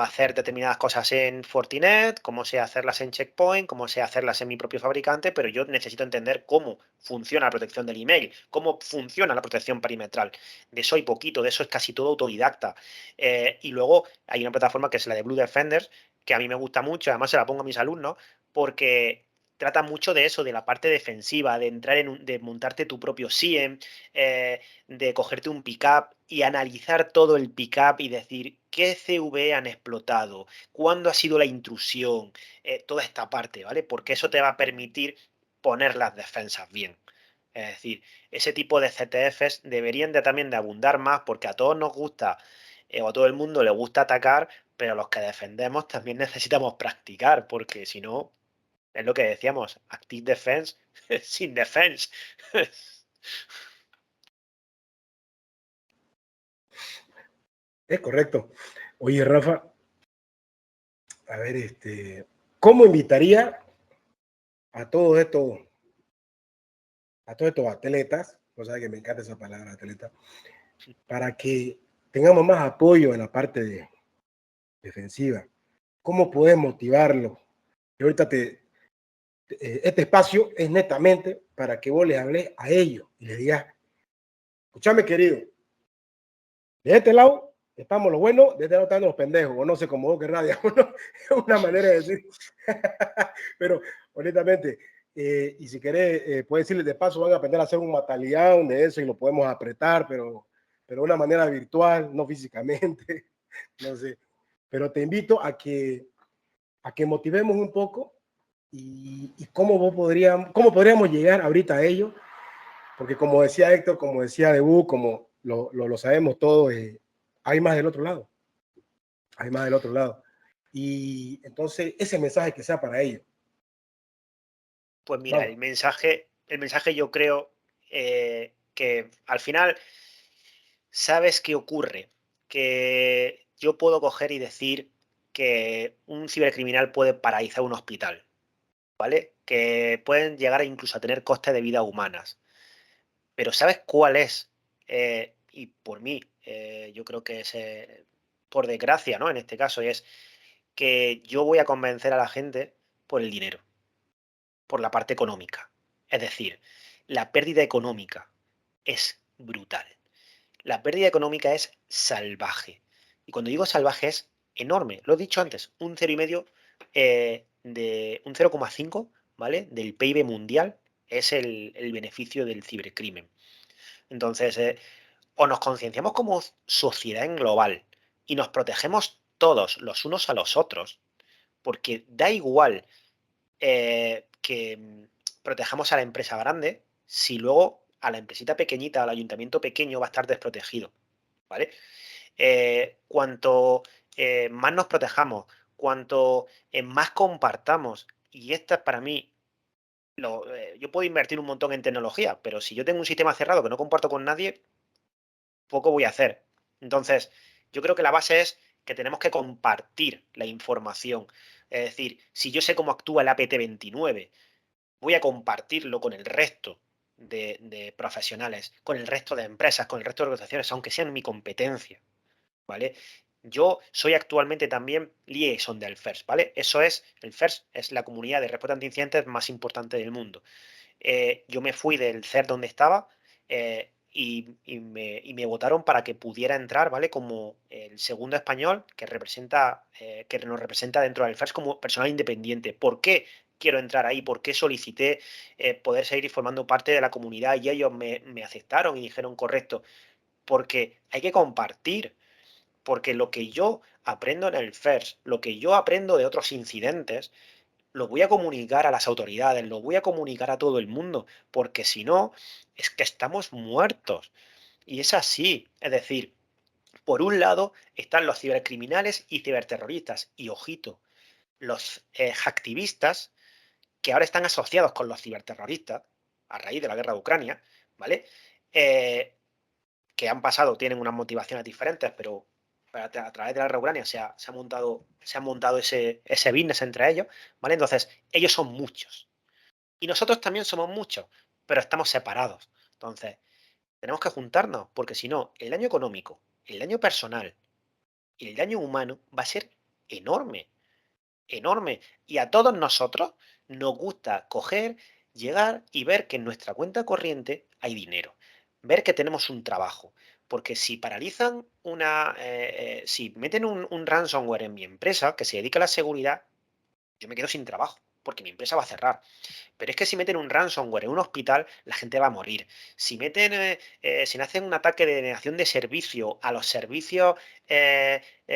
hacer determinadas cosas en Fortinet, cómo sé hacerlas en Checkpoint, cómo sé hacerlas en mi propio fabricante, pero yo necesito entender cómo funciona la protección del email, cómo funciona la protección perimetral. De eso hay poquito, de eso es casi todo autodidacta. Y luego hay una plataforma que es la de Blue Defenders, que a mí me gusta mucho, además se la pongo a mis alumnos, porque trata mucho de eso, de la parte defensiva, de entrar de montarte tu propio SIEM, de cogerte un pickup y analizar todo el pickup y decir qué CV han explotado, cuándo ha sido la intrusión, toda esta parte, ¿vale? Porque eso te va a permitir poner las defensas bien. Es decir, ese tipo de CTFs deberían también de abundar más porque a todos nos gusta o a todo el mundo le gusta atacar, pero los que defendemos también necesitamos practicar porque si no, es lo que decíamos, active defense sin defense. Es correcto. Oye, Rafa, a ver, ¿cómo invitaría a todos estos, atletas, o sea que me encanta esa palabra, atleta, para que tengamos más apoyo en la parte defensiva? ¿Cómo puedes motivarlos? Y ahorita este espacio es netamente para que vos les hables a ellos y les digas, escúchame querido, de este lado estamos los buenos, de este lado están los pendejos, o no sé cómo vos querrás, digamos, ¿no? Es una manera de decir. Pero honestamente, y si querés, puedes decirles de paso, van a aprender a hacer un mataleón de eso y lo podemos apretar, pero de una manera virtual, no físicamente, no sé. Pero te invito a que motivemos un poco y cómo podríamos llegar ahorita a ellos, porque como decía Héctor, como decía Debu, como lo sabemos todos, hay más del otro lado, hay más del otro lado. Y entonces ese mensaje que sea para ellos. Pues mira, Vamos. el mensaje yo creo que al final, ¿sabes qué ocurre? Que yo puedo coger y decir que un cibercriminal puede paralizar un hospital, ¿vale? Que pueden llegar incluso a tener costes de vida humanas. Pero ¿sabes cuál es? Y por mí, yo creo que es, por desgracia, ¿no? En este caso, es que yo voy a convencer a la gente por el dinero, por la parte económica. Es decir, la pérdida económica es brutal. La pérdida económica es salvaje. Y cuando digo salvaje es enorme. Lo he dicho antes, un 0,5, de un 0,5, ¿vale? Del PIB mundial es el beneficio del cibercrimen. Entonces, o nos concienciamos como sociedad en global y nos protegemos todos los unos a los otros, porque da igual que protejamos a la empresa grande si luego a la empresita pequeñita, al ayuntamiento pequeño va a estar desprotegido, ¿vale? Cuanto más nos protejamos, cuanto más compartamos, y esta es para mí, yo puedo invertir un montón en tecnología, pero si yo tengo un sistema cerrado que no comparto con nadie, poco voy a hacer. Entonces, yo creo que la base es que tenemos que compartir la información. Es decir, si yo sé cómo actúa el APT29, voy a compartirlo con el resto de profesionales, con el resto de empresas, con el resto de organizaciones, aunque sean mi competencia, ¿vale? Yo soy actualmente también liaison del FIRST, ¿vale? El FIRST es la comunidad de respuesta ante incidentes más importante del mundo. Yo me fui del CERT donde estaba y me votaron para que pudiera entrar, ¿vale? Como el segundo español que nos representa dentro del FIRST como personal independiente. ¿Por qué quiero entrar ahí? ¿Por qué solicité poder seguir formando parte de la comunidad? Y ellos me aceptaron y dijeron correcto. Porque hay que compartir. Porque lo que yo aprendo en el FIRST, lo que yo aprendo de otros incidentes, lo voy a comunicar a las autoridades, lo voy a comunicar a todo el mundo, porque si no, es que estamos muertos. Y es así. Es decir, por un lado están los cibercriminales y ciberterroristas. Y ojito, los hacktivistas, que ahora están asociados con los ciberterroristas, a raíz de la guerra de Ucrania, ¿vale? Que han pasado, tienen unas motivaciones diferentes, pero a través de la guerra de Ucrania se ha montado ese business entre ellos, ¿vale? Entonces, ellos son muchos. Y nosotros también somos muchos, pero estamos separados. Entonces, tenemos que juntarnos, porque si no, el daño económico, el daño personal y el daño humano va a ser enorme, enorme. Y a todos nosotros nos gusta coger, llegar y ver que en nuestra cuenta corriente hay dinero, ver que tenemos un trabajo. Porque si paralizan si meten un ransomware en mi empresa que se dedica a la seguridad, yo me quedo sin trabajo, porque mi empresa va a cerrar. Pero es que si meten un ransomware en un hospital, la gente va a morir. Si hacen un ataque de denegación de servicio a los servicios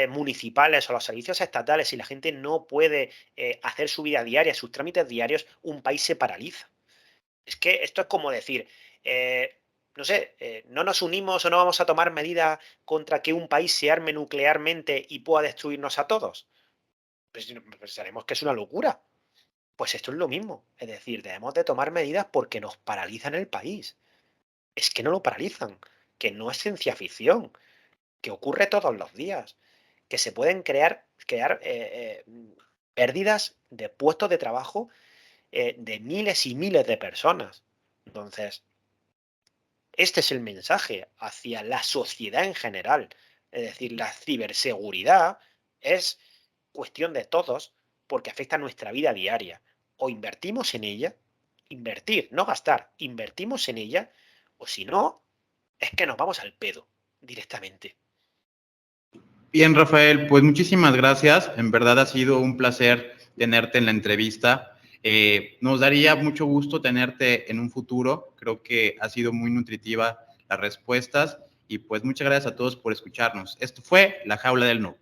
municipales o a los servicios estatales y la gente no puede hacer su vida diaria, sus trámites diarios, un país se paraliza. Es que esto es como decir, no sé, no nos unimos o no vamos a tomar medidas contra que un país se arme nuclearmente y pueda destruirnos a todos. Pues pensaremos que es una locura. Pues esto es lo mismo. Es decir, debemos de tomar medidas porque nos paralizan el país. Es que no lo paralizan, que no es ciencia ficción, que ocurre todos los días, que se pueden crear pérdidas de puestos de trabajo de miles y miles de personas. Entonces, este es el mensaje hacia la sociedad en general. Es decir, la ciberseguridad es cuestión de todos porque afecta a nuestra vida diaria. O invertimos en ella, invertir, no gastar, invertimos en ella, o si no, es que nos vamos al pedo directamente. Bien, Rafael, pues muchísimas gracias. En verdad ha sido un placer tenerte en la entrevista. Nos daría mucho gusto tenerte en un futuro. Creo que ha sido muy nutritiva las respuestas y pues muchas gracias a todos por escucharnos. Esto fue La Jaula del Noob.